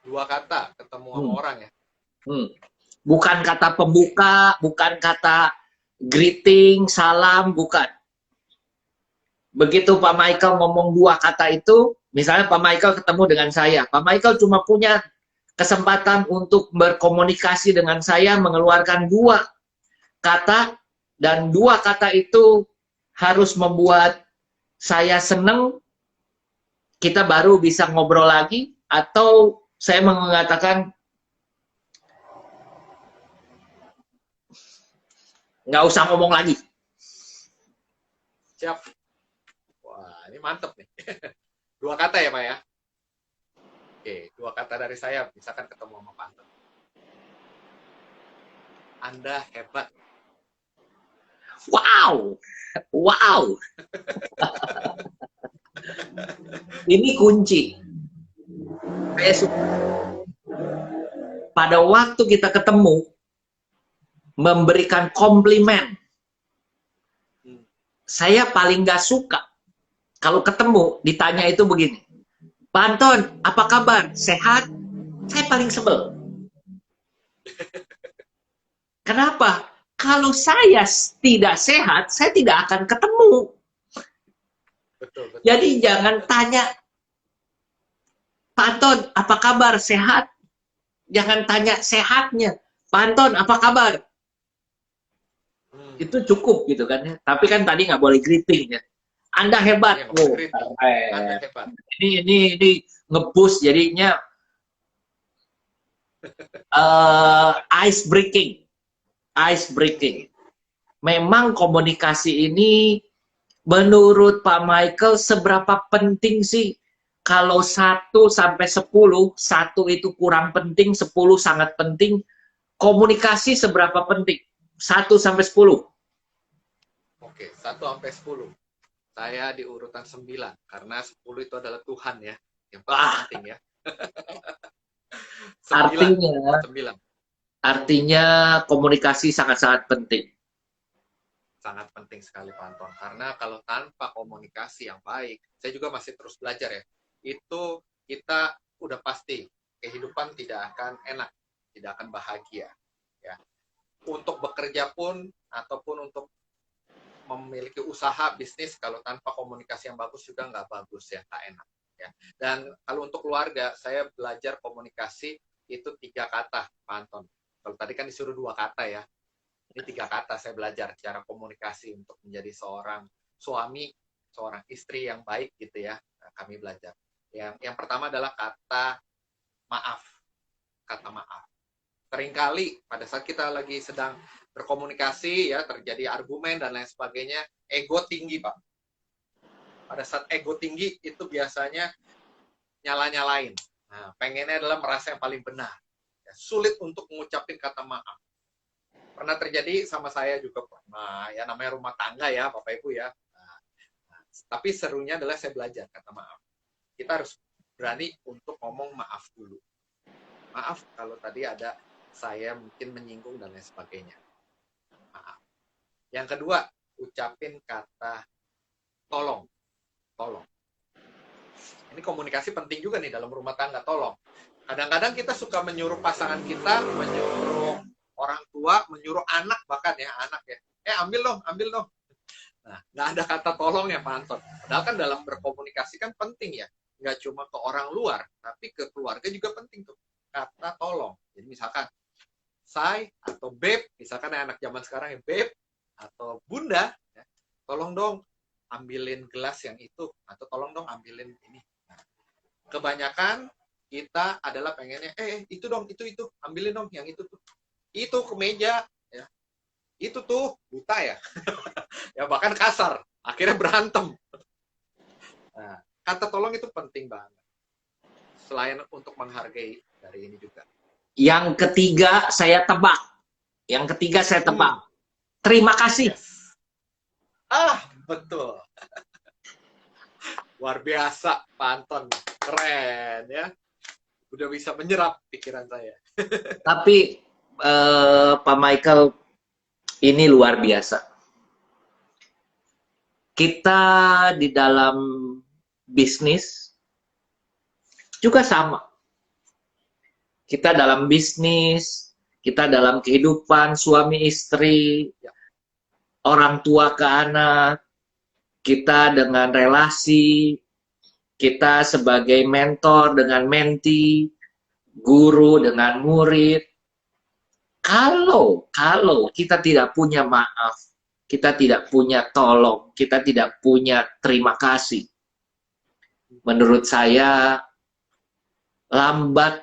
2 kata ketemu sama orang ya? Bukan kata pembuka, bukan kata greeting, salam, bukan. Begitu Pak Michael ngomong 2 kata itu, misalnya Pak Michael ketemu dengan saya, Pak Michael cuma punya kesempatan untuk berkomunikasi dengan saya, mengeluarkan 2 kata, dan 2 kata itu harus membuat saya senang, kita baru bisa ngobrol lagi, atau saya mengatakan nggak usah ngomong lagi. Siap. Wah, ini mantep nih. 2 kata ya, Pak ya? Oke, 2 kata dari saya, misalkan ketemu sama Pak Anton. Anda hebat. Wow, wow. Ini kunci. Saya suka. Pada waktu kita ketemu, memberikan komplimen. Saya paling nggak suka kalau ketemu ditanya itu begini, Pak Anton, apa kabar? Sehat? Saya paling sebel. Kenapa? Kalau saya tidak sehat, saya tidak akan ketemu. Betul, betul. Jadi jangan tanya, Pak Anton, apa kabar? Sehat? Jangan tanya sehatnya. Pak Anton, apa kabar? Itu cukup gitu kan ya. Tapi kan tadi nggak boleh greeting ya. Anda hebat. Ya, Anda hebat. Ini nge-boost jadinya ice breaking. Memang komunikasi ini menurut Pak Michael seberapa penting sih? Kalau 1 sampai 10, 1 itu kurang penting, 10 sangat penting. Komunikasi seberapa penting? 1 sampai 10. Oke, 1 sampai 10. Saya di urutan 9 karena 10 itu adalah Tuhan ya. Yang paling penting ya. 9. Artinya komunikasi sangat-sangat penting. Sangat penting sekali Pak Anton. Karena kalau tanpa komunikasi yang baik, saya juga masih terus belajar ya. Itu kita udah pasti kehidupan tidak akan enak, tidak akan bahagia. Ya. Untuk bekerja pun ataupun untuk memiliki usaha bisnis kalau tanpa komunikasi yang bagus juga nggak bagus ya, nggak enak. Ya. Dan kalau untuk keluarga, saya belajar komunikasi itu 3 kata, Pak Anton. Kalau tadi kan disuruh 2 kata ya. Ini 3 kata saya belajar cara komunikasi untuk menjadi seorang suami, seorang istri yang baik gitu ya. Nah, kami belajar. Yang pertama adalah kata maaf. Kata maaf. Seringkali pada saat kita lagi sedang berkomunikasi ya terjadi argumen dan lain sebagainya, ego tinggi Pak. Pada saat ego tinggi itu biasanya nyala-nyalain. Nah, pengennya adalah merasa yang paling benar. Ya, sulit untuk mengucapkan kata maaf. Pernah terjadi sama saya juga pernah ya, namanya rumah tangga ya Bapak Ibu ya. Nah, tapi serunya adalah saya belajar kata maaf. Kita harus berani untuk ngomong maaf dulu. Maaf kalau tadi ada saya mungkin menyinggung dan lain sebagainya. Maaf. Yang kedua, ucapin kata tolong. Tolong. Ini komunikasi penting juga nih dalam rumah tangga, tolong. Kadang-kadang kita suka menyuruh pasangan kita, menyuruh orang tua, menyuruh anak bahkan ya, anak ya. Ambil dong. Nah, nggak ada kata tolong ya Pak Anton. Padahal kan dalam berkomunikasi kan penting ya. Nggak cuma ke orang luar, tapi ke keluarga juga penting tuh. Kata tolong. Jadi misalkan, say atau beb, misalkan anak zaman sekarang ya beb, atau bunda, ya, tolong dong ambilin gelas yang itu, atau tolong dong ambilin ini. Nah, kebanyakan kita adalah pengennya, itu dong, itu, ambilin dong yang itu tuh. Itu ke meja, ya. Itu tuh, buta ya. Ya bahkan kasar, akhirnya berantem. Nah, kata tolong itu penting banget. Selain untuk menghargai dari ini juga. Yang ketiga saya tebak. Terima kasih. Yes. Betul. Luar biasa, Pak Anton. Keren ya. Udah bisa menyerap pikiran saya. Tapi Pak Michael, ini luar biasa. Kita di dalam bisnis juga sama. Kita dalam bisnis, kita dalam kehidupan suami istri, orang tua ke anak, kita dengan relasi, kita sebagai mentor dengan menti, guru dengan murid. Kalau kita tidak punya maaf, kita tidak punya tolong, kita tidak punya terima kasih, menurut saya lambat,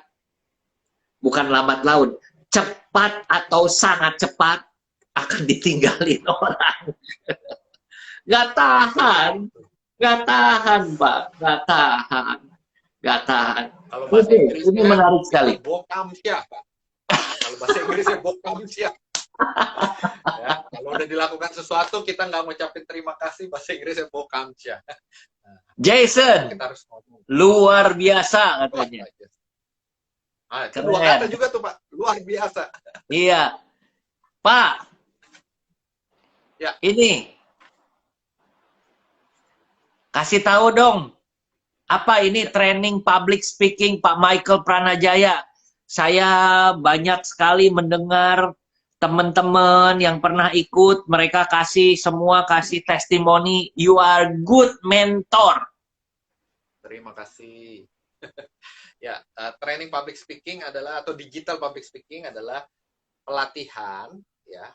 bukan lambat laun, cepat atau sangat cepat akan ditinggalin orang. Nggak tahan, nggak tahan, Pak, nggak tahan, nggak tahan. Kalau bahasa Ini Inggrisnya menarik sekali. itu bokamsia, Pak. Kalau bahasa Inggrisnya bokamsia. Ya, kalau udah dilakukan sesuatu kita nggak ngucapin terima kasih, bahasa Inggrisnya bokamsia. Jason, Kita harus ngomong. luar biasa katanya. Ah, kedua kata juga tuh Pak, luar biasa. Iya, Pak. Ya. Ini kasih tahu dong, apa ini training public speaking Pak Michael Pranajaya? Saya banyak sekali mendengar teman-teman yang pernah ikut, mereka semua kasih testimoni, you are good mentor. Terima kasih. Ya, training public speaking adalah, atau digital public speaking adalah pelatihan, ya,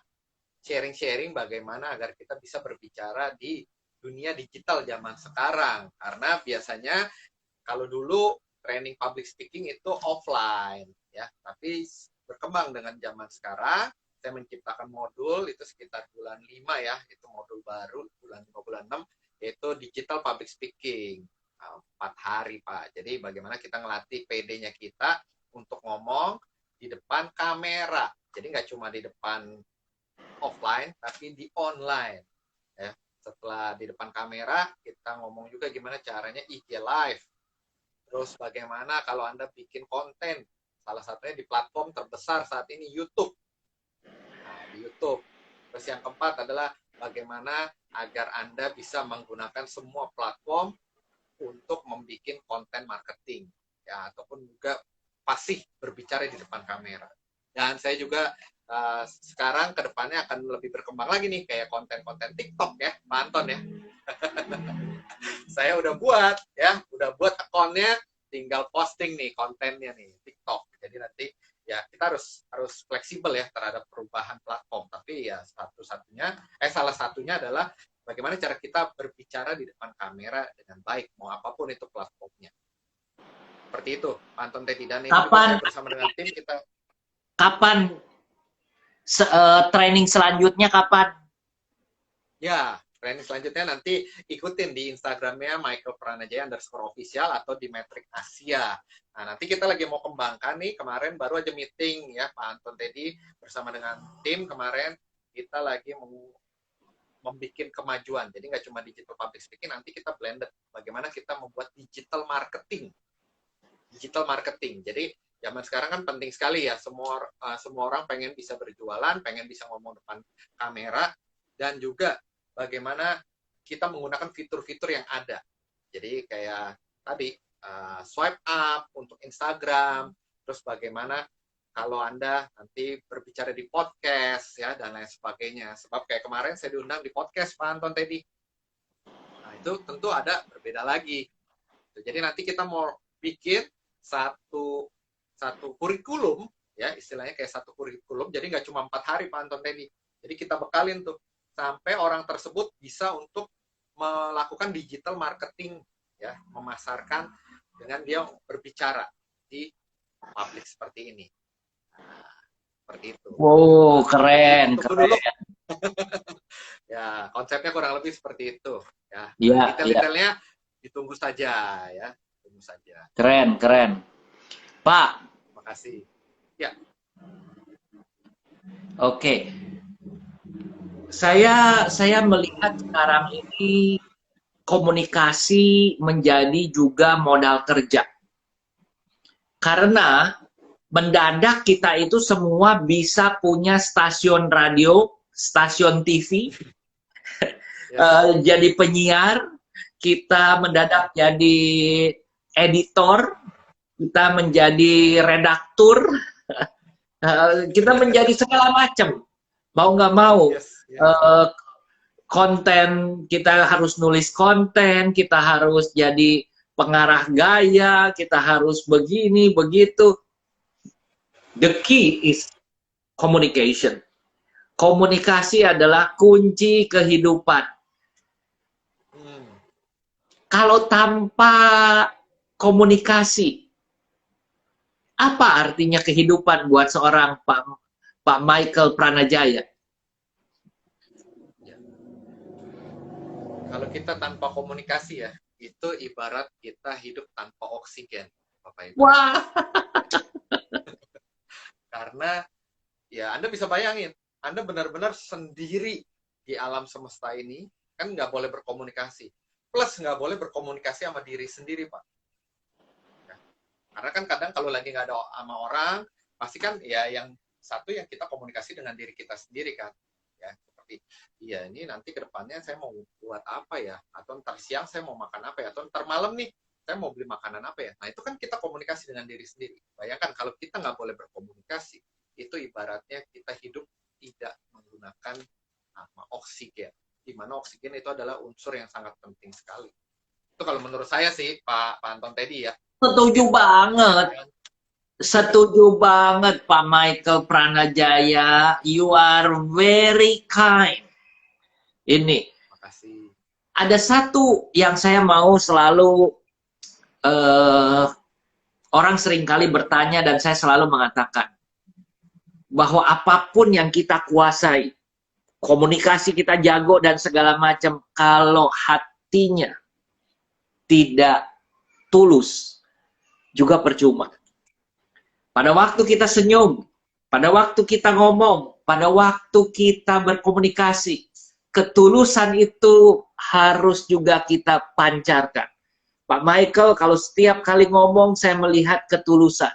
sharing-sharing bagaimana agar kita bisa berbicara di dunia digital zaman sekarang. Karena biasanya kalau dulu training public speaking itu offline, ya, tapi berkembang dengan zaman sekarang. Saya menciptakan modul itu sekitar bulan 5 ya, itu modul baru bulan 5 bulan 6 yaitu digital public speaking. 4 hari Pak. Jadi bagaimana kita ngelatih PD-nya kita untuk ngomong di depan kamera. Jadi nggak cuma di depan offline, tapi di online. Ya. Setelah di depan kamera, kita ngomong juga gimana caranya IG Live. Terus bagaimana kalau Anda bikin konten, salah satunya di platform terbesar saat ini YouTube. Nah, di YouTube. Terus yang keempat adalah bagaimana agar Anda bisa menggunakan semua platform untuk membuat konten marketing, ya, ataupun juga fasih berbicara di depan kamera. Dan saya juga sekarang kedepannya akan lebih berkembang lagi nih, kayak konten-konten TikTok ya, Pak Anton ya. Saya udah buat akunnya, tinggal posting nih kontennya nih TikTok. Jadi nanti ya kita harus fleksibel ya terhadap perubahan platform. Tapi ya salah satunya adalah bagaimana cara kita berbicara di depan kamera dengan baik, mau apapun itu platformnya. Seperti itu, Pak Anton Teddy. Dan ini juga saya bersama dengan tim kita. Kapan training selanjutnya kapan? Ya, training selanjutnya nanti ikutin di Instagramnya Michael Pranajaya _official atau di Metric Asia. Nah, nanti kita lagi mau kembangkan nih, kemarin baru aja meeting ya Pak Anton Teddy bersama dengan tim kemarin, kita lagi mau membuat kemajuan. Jadi nggak cuma digital public speaking, nanti kita blended. Bagaimana kita membuat digital marketing. Digital marketing. Jadi zaman sekarang kan penting sekali ya, semua orang pengen bisa berjualan, pengen bisa ngomong depan kamera, dan juga bagaimana kita menggunakan fitur-fitur yang ada. Jadi kayak tadi, swipe up untuk Instagram, terus bagaimana kalau Anda nanti berbicara di podcast, ya, dan lain sebagainya. Sebab kayak kemarin saya diundang di podcast, Pak Anton Teddy. Nah, itu tentu ada berbeda lagi. Jadi nanti kita mau bikin satu kurikulum, ya, istilahnya kayak satu kurikulum, jadi nggak cuma 4 hari, Pak Anton Teddy. Jadi kita bekalin tuh, sampai orang tersebut bisa untuk melakukan digital marketing, ya, memasarkan dengan dia berbicara di publik seperti ini. Seperti itu. Wow, keren, keren. Ya, konsepnya kurang lebih seperti itu. Ya, ya, detail-detailnya ditunggu saja, ya, tunggu saja. Keren, keren, Pak. Terima kasih. Ya. Oke. Saya melihat sekarang ini komunikasi menjadi juga modal kerja. Karena mendadak kita itu semua bisa punya stasiun radio, stasiun TV, jadi penyiar, kita mendadak jadi editor, kita menjadi redaktur, kita menjadi segala macam, mau nggak mau. Konten, kita harus nulis konten, kita harus jadi pengarah gaya, kita harus begini, begitu. The key is communication. Komunikasi adalah kunci kehidupan. Kalau tanpa komunikasi, apa artinya kehidupan buat seorang Pak Michael Pranajaya? Ya. Kalau kita tanpa komunikasi ya, itu ibarat kita hidup tanpa oksigen, Bapak Ibu. Wah, Karena ya Anda bisa bayangin, Anda benar-benar sendiri di alam semesta ini, kan nggak boleh berkomunikasi. Plus nggak boleh berkomunikasi sama diri sendiri, Pak. Ya. Karena kan kadang kalau lagi nggak ada sama orang, pasti kan ya yang satu yang kita komunikasi dengan diri kita sendiri kan. Ya, seperti, iya ini nanti ke depannya saya mau buat apa ya? Atau ntar siang saya mau makan apa ya? Atau ntar malam nih, saya mau beli makanan apa ya? Nah, itu kan kita komunikasi dengan diri sendiri. Bayangkan kalau kita nggak boleh berkomunikasi, itu ibaratnya kita hidup tidak menggunakan oksigen. Di mana oksigen itu adalah unsur yang sangat penting sekali. Itu kalau menurut saya sih, Pak Anton Teddy ya. setuju banget. Setuju banget Pak Michael Pranajaya. You are very kind. Ini Makasih. ada satu yang saya mau selalu orang seringkali bertanya dan saya selalu mengatakan bahwa apapun yang kita kuasai, komunikasi kita jago dan segala macam, kalau hatinya tidak tulus juga percuma. Pada waktu kita senyum, pada waktu kita ngomong, pada waktu kita berkomunikasi, ketulusan itu harus juga kita pancarkan. Pak Michael, kalau setiap kali ngomong saya melihat ketulusan.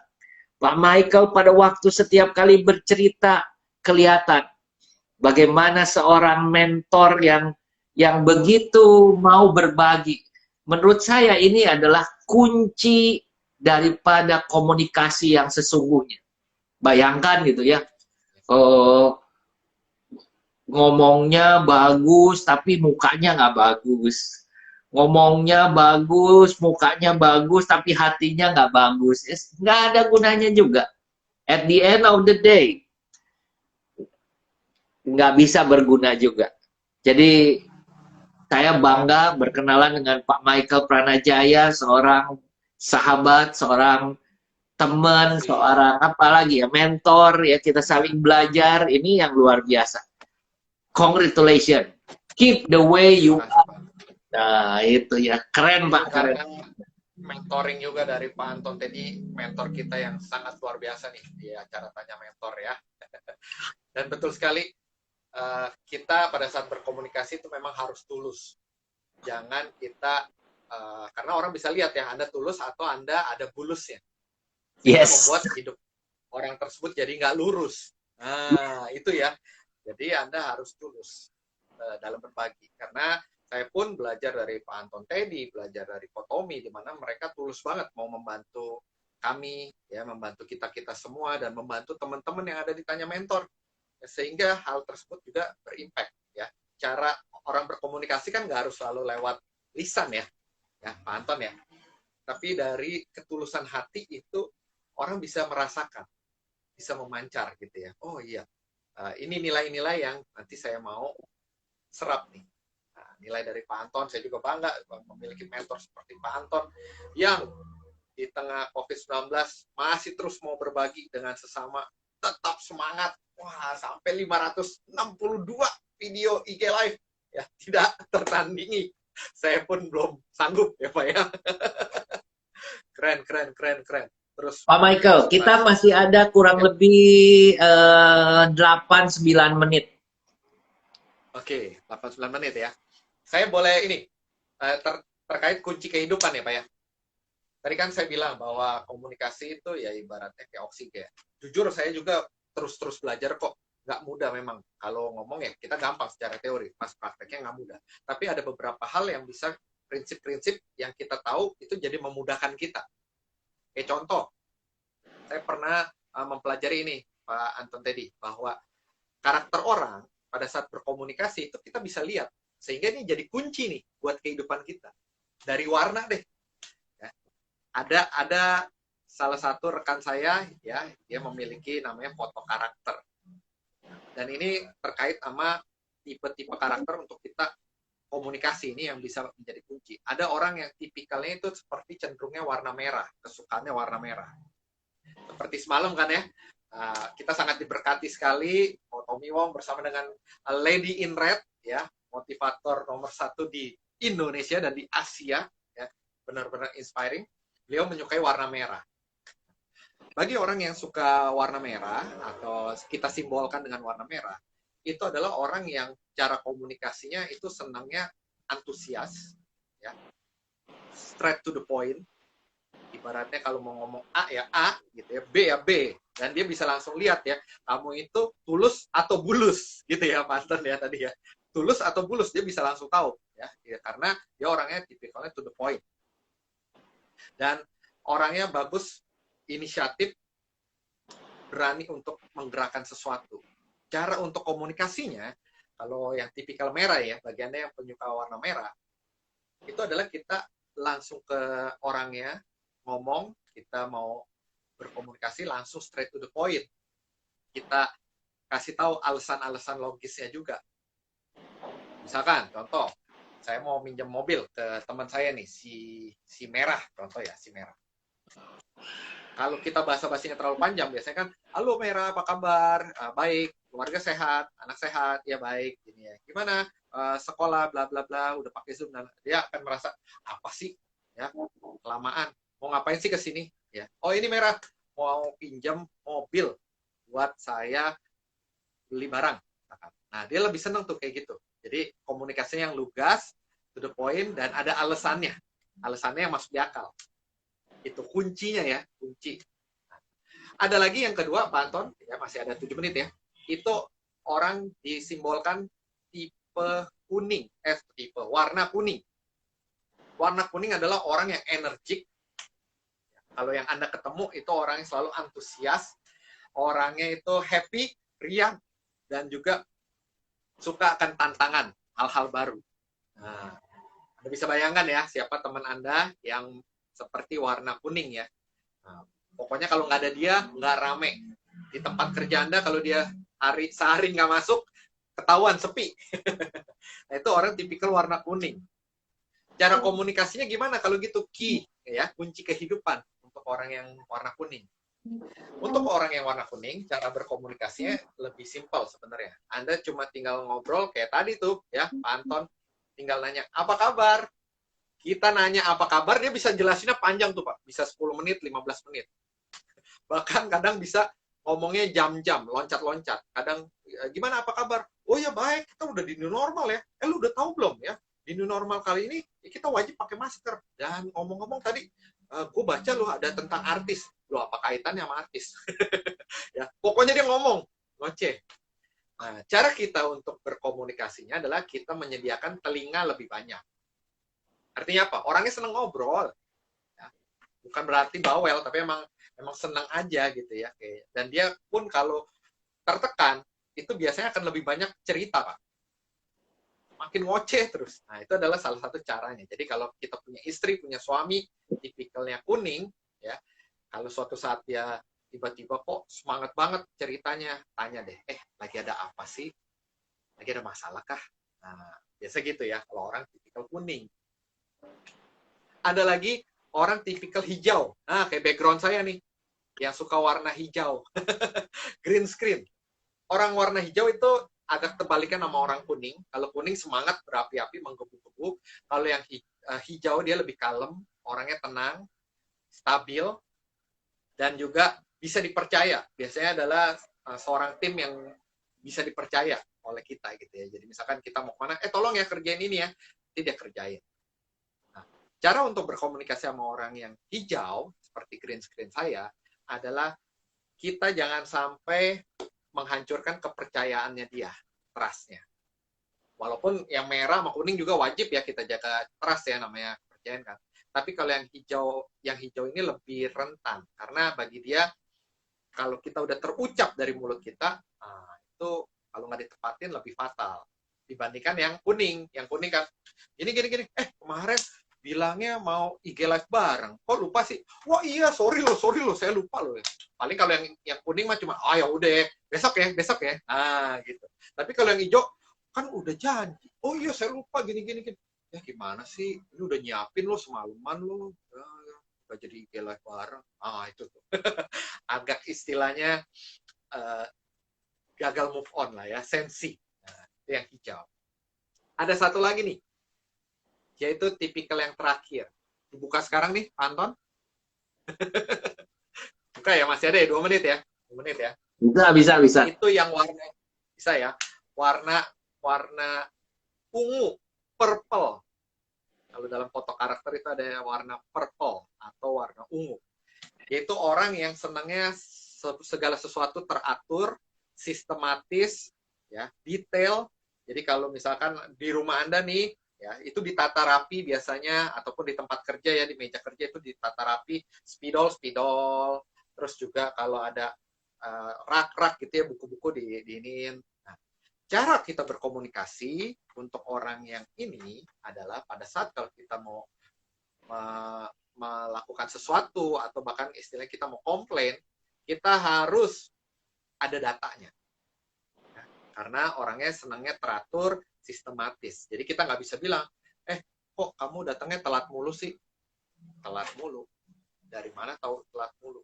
Pak Michael pada waktu setiap kali bercerita kelihatan bagaimana seorang mentor yang begitu mau berbagi. Menurut saya ini adalah kunci daripada komunikasi yang sesungguhnya. Bayangkan gitu ya, ngomongnya bagus tapi mukanya nggak bagus. Ngomongnya bagus, mukanya bagus tapi hatinya nggak bagus. Nggak ada gunanya juga. At the end of the day, nggak bisa berguna juga. Jadi saya bangga berkenalan dengan Pak Michael Pranajaya, seorang sahabat, seorang teman, seorang apalagi ya, mentor, ya kita saling belajar, ini yang luar biasa. Congratulations. Keep the way you are. Nah, itu ya, keren Pak, keren. Mentoring juga dari Pak Anton Teddy, mentor kita yang sangat luar biasa nih di acara Tanya Mentor ya. Dan betul sekali, kita pada saat berkomunikasi itu memang harus tulus. Jangan kita, karena orang bisa lihat ya, Anda tulus atau Anda ada bulusnya. Sehingga membuat hidup orang tersebut jadi nggak lurus. Nah, itu ya. Jadi Anda harus tulus dalam berbagi. Karena saya pun belajar dari Pak Anton Teddy, belajar dari Kotomi, di mana mereka tulus banget mau membantu kami, ya membantu kita-kita semua, dan membantu teman-teman yang ada di Tanya Mentor. Sehingga hal tersebut juga berimpact. Ya. Cara orang berkomunikasi kan nggak harus selalu lewat lisan ya, Pak Anton ya. Tapi dari ketulusan hati itu orang bisa merasakan, bisa memancar gitu ya. Oh iya, ini nilai-nilai yang nanti saya mau serap nih. Nah, nilai dari Pak Anton, saya juga bangga memiliki mentor seperti Pak Anton yang di tengah COVID-19 masih terus mau berbagi dengan sesama, tetap semangat. Wah, sampai 562 video IG Live. Ya, tidak tertandingi. Saya pun belum sanggup ya Pak ya. Keren. Terus Pak Michael, kita masih ada kurang lebih 8-9 menit. Oke, 8-9 menit ya. Saya boleh ini, terkait kunci kehidupan ya Pak ya. Tadi kan saya bilang bahwa komunikasi itu ya ibaratnya kayak oksigen. Jujur saya juga terus belajar kok. Nggak mudah memang. Kalau ngomong ya kita gampang secara teori, pas prakteknya nggak mudah. Tapi ada beberapa hal yang bisa, prinsip-prinsip yang kita tahu itu jadi memudahkan kita. Kayak contoh, saya pernah mempelajari ini, Pak Anton Teddy, bahwa karakter orang pada saat berkomunikasi itu kita bisa lihat. Sehingga ini jadi kunci nih buat kehidupan kita. Dari warna deh. Ya. Ada salah satu rekan saya, ya, dia memiliki namanya foto karakter. Dan ini terkait sama tipe-tipe karakter untuk kita komunikasi ini yang bisa menjadi kunci. Ada orang yang tipikalnya itu seperti cenderungnya warna merah, kesukaannya warna merah. Seperti semalam kan ya, kita sangat diberkati sekali, Tommy Wong bersama dengan Lady in Red, ya, motivator nomor 1 di Indonesia dan di Asia, ya, benar-benar inspiring. Beliau menyukai warna merah. Bagi orang yang suka warna merah, atau kita simbolkan dengan warna merah, itu adalah orang yang cara komunikasinya itu senangnya antusias, ya, straight to the point. Ibaratnya kalau mau ngomong A ya A, gitu ya, B ya B, dan dia bisa langsung lihat ya, kamu itu tulus atau bulus, gitu ya, Pak Anton ya tadi ya, tulus atau bulus, dia bisa langsung tahu, ya, karena dia orangnya tipikalnya to the point, dan orangnya bagus, inisiatif, berani untuk menggerakkan sesuatu. Cara untuk komunikasinya, kalau yang tipikal merah ya, bagi Anda yang penyuka warna merah, itu adalah kita langsung ke orangnya, ngomong, kita mau berkomunikasi langsung straight to the point. Kita kasih tahu alasan-alasan logisnya juga. Misalkan, contoh, saya mau minjem mobil ke teman saya nih, si merah, contoh ya, si merah. Kalau kita bahasa-bahasanya terlalu panjang, biasanya kan, halo merah, apa kabar? Baik, keluarga sehat, anak sehat, ya baik, gini ya. Gimana? Sekolah, bla bla bla, udah pakai Zoom, dan dia akan merasa, apa sih? Ya, kelamaan. Mau ngapain sih ke sini? Ya. Oh, ini merah, mau pinjam mobil buat saya beli barang. Nah, dia lebih senang tuh kayak gitu. Jadi, komunikasinya yang lugas, to the point, dan ada alasannya. Alasannya yang masuk di akal. Itu kuncinya ya, kunci. Nah, ada lagi yang kedua, Pak Anton, ya masih ada 7 menit ya. Itu orang disimbolkan tipe kuning, tipe warna kuning. Warna kuning adalah orang yang energik. Kalau yang Anda ketemu itu orang yang selalu antusias, orangnya itu happy, riang, dan juga suka akan tantangan, hal-hal baru. Nah, Anda bisa bayangkan ya, siapa teman Anda yang seperti warna kuning ya. Nah, pokoknya kalau nggak ada dia, nggak rame. Di tempat kerja Anda, kalau dia sehari nggak masuk, ketahuan sepi. Nah, itu orang tipikal warna kuning. Cara komunikasinya gimana kalau gitu? Key, ya, kunci kehidupan untuk orang yang warna kuning. Untuk orang yang warna kuning, cara berkomunikasinya lebih simpel sebenarnya. Anda cuma tinggal ngobrol kayak tadi tuh, ya, Pak Anton, tinggal nanya, apa kabar? Kita nanya apa kabar, dia bisa jelasinnya panjang tuh, Pak. Bisa 10 menit, 15 menit. Bahkan kadang bisa ngomongnya jam-jam, loncat-loncat. Kadang, gimana apa kabar? Oh ya baik, kita udah di new normal ya. Lu udah tahu belum ya? Di new normal kali ini, kita wajib pakai masker. Dan ngomong-ngomong tadi, gue baca loh ada tentang artis. Loh, apa kaitannya sama artis? Ya, pokoknya dia ngomong, ngoceh. Nah, cara kita untuk berkomunikasinya adalah kita menyediakan telinga lebih banyak. Artinya apa? Orangnya seneng ngobrol. Ya. Bukan berarti bawel, tapi emang seneng aja gitu ya. Dan dia pun kalau tertekan, itu biasanya akan lebih banyak cerita, Pak. Makin ngoceh terus. Nah, itu adalah salah satu caranya. Jadi kalau kita punya istri, punya suami, tipikalnya kuning, ya, kalau suatu saat dia tiba-tiba kok semangat banget ceritanya, tanya deh, lagi ada apa sih? Lagi ada masalah kah? Nah, biasa gitu ya, kalau orang tipikal kuning. Ada lagi orang tipikal hijau. Nah, kayak background saya nih, yang suka warna hijau. Green screen. Orang warna hijau itu agak terbalikan sama orang kuning. Kalau kuning semangat, berapi-api, menggebu-gebu. Kalau yang hijau dia lebih kalem, orangnya tenang, stabil, dan juga bisa dipercaya. Biasanya adalah seorang tim yang bisa dipercaya oleh kita gitu ya. Jadi misalkan kita mau kemana, tolong ya kerjain ini ya, nanti dia kerjain. Cara untuk berkomunikasi sama orang yang hijau, seperti green screen saya, adalah kita jangan sampai menghancurkan kepercayaannya dia, trust-nya. Walaupun yang merah sama kuning juga wajib ya kita jaga trust ya, namanya kepercayaan kan. Tapi kalau yang hijau ini lebih rentan, karena bagi dia, kalau kita udah terucap dari mulut kita, itu kalau nggak ditepatin lebih fatal. Dibandingkan yang kuning. Yang kuning kan, gini, kemarin bilangnya mau IG live bareng. Kok lupa sih? Wah iya, sorry loh, saya lupa loh. Paling kalau yang kuning mah cuma, ya udah, besok ya. Gitu. Tapi kalau yang hijau, kan udah janji. Oh iya, saya lupa gini. Ya gimana sih? Ini udah nyiapin lo semalaman lo. Ya, udah jadi IG live bareng. Ah, itu tuh. Agak istilahnya gagal move on lah ya, sensi. Nah, itu yang hijau. Ada satu lagi nih, yaitu tipikal yang terakhir. Dibuka sekarang nih, Anton. Buka ya, masih ada ya, 2 menit ya. 2 menit ya. Bisa. Itu yang warna, bisa ya, warna ungu, purple. Kalau dalam foto karakter itu ada warna purple atau warna ungu. Yaitu orang yang senangnya segala sesuatu teratur, sistematis, ya, detail. Jadi kalau misalkan di rumah Anda nih, ya, itu ditata rapi biasanya, ataupun di tempat kerja ya, di meja kerja itu ditata rapi, spidol. Terus juga kalau ada rak-rak gitu ya, buku-buku diinin. Nah, cara kita berkomunikasi untuk orang yang ini adalah pada saat kalau kita mau melakukan sesuatu atau bahkan istilahnya kita mau komplain, kita harus ada datanya. Nah, karena orangnya senangnya teratur, sistematis. Jadi kita nggak bisa bilang, kok kamu datangnya telat mulu sih? Telat mulu. Dari mana tahu telat mulu?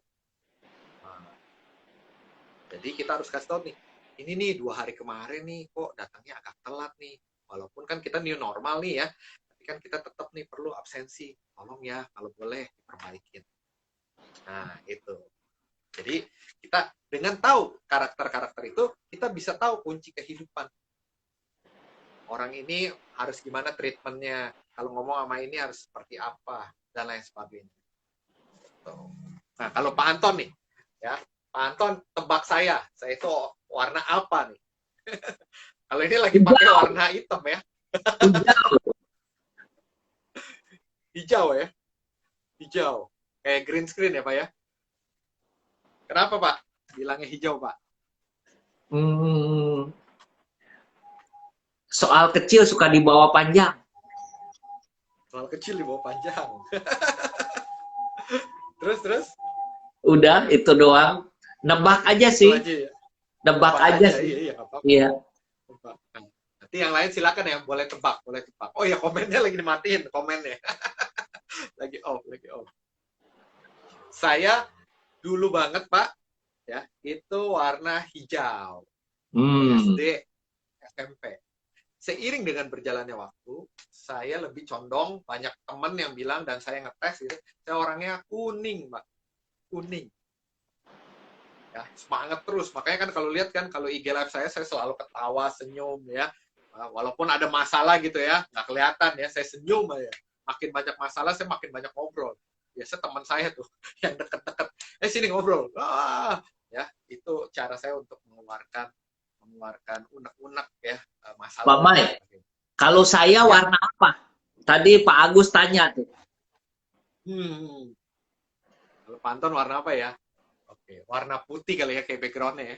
Nah, jadi kita harus kasih tahu nih, ini nih 2 hari kemarin nih, kok datangnya agak telat nih. Walaupun kan kita new normal nih ya, tapi kan kita tetap nih perlu absensi. Tolong ya, kalau boleh diperbaikin. Nah, itu. Jadi kita dengan tahu karakter-karakter itu, kita bisa tahu kunci kehidupan. Orang ini harus gimana treatmentnya, kalau ngomong sama ini harus seperti apa, dan lain sebagainya. Nah, kalau Pak Anton nih, ya, Pak Anton tebak saya itu warna apa nih? Kalau ini lagi pakai warna hitam ya. Hijau ya. Hijau. Kayak green screen ya Pak ya. Kenapa Pak? Bilangnya hijau Pak. Soal kecil suka dibawa panjang. Soal kecil dibawa panjang. Terus? Udah, itu doang. Nebak aja sih. Aja, ya? Nebak aja sih. Iya. Iya. Nanti yang lain silakan ya, boleh tebak. Oh ya, komennya lagi dimatiin, komennya. lagi off. Saya dulu banget Pak, ya, itu warna hijau. SD, SMP. Seiring dengan berjalannya waktu, saya lebih condong, banyak teman yang bilang, dan saya ngetes gitu, saya orangnya kuning, Pak. Kuning. Ya, semangat terus. Makanya kan kalau lihat kan, kalau IG live saya selalu ketawa, senyum ya. Walaupun ada masalah gitu ya, nggak kelihatan ya, saya senyum aja. Makin banyak masalah, saya makin banyak ngobrol. Biasa teman saya tuh, yang deket-deket, sini ngobrol. Ya, itu cara saya untuk mengeluarkan unek-unek ya masalah. Pak Mai, kalau saya warna apa? Tadi Pak Agus tanya tuh. Kalau Pak Anton warna apa ya? Oke, warna putih kali ya kayak backgroundnya ya.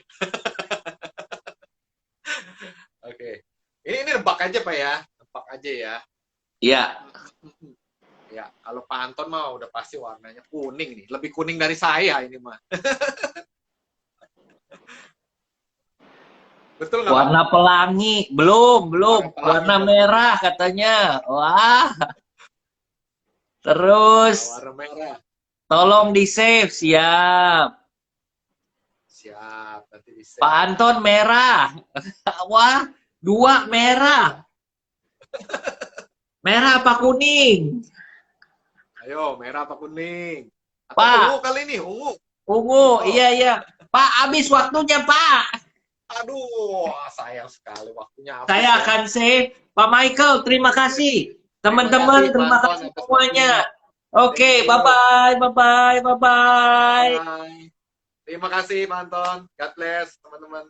Oke. Ini nebak aja Pak ya. Nebak aja ya. Iya. Ya, kalau Pak Anton mah udah pasti warnanya kuning nih. Lebih kuning dari saya ini mah. Betul nggak? Warna pelangi, belum. Warna merah katanya. Wah. Terus. Warna merah. Tolong di save, siap. Siap, nanti di save. Pak Anton merah. Wah, 2 merah. Merah apa kuning? Ayo, merah apa kuning? Atau Pak. Ungu kali ini, ungu. Ungu, iya. Pak, habis waktunya, Pak. Aduh, sayang sekali waktunya. Saya akan save. Pak Michael, terima kasih. Teman-teman, terima kasih semuanya. Oke, bye-bye. Terima kasih, Pak Anton. God bless, teman-teman.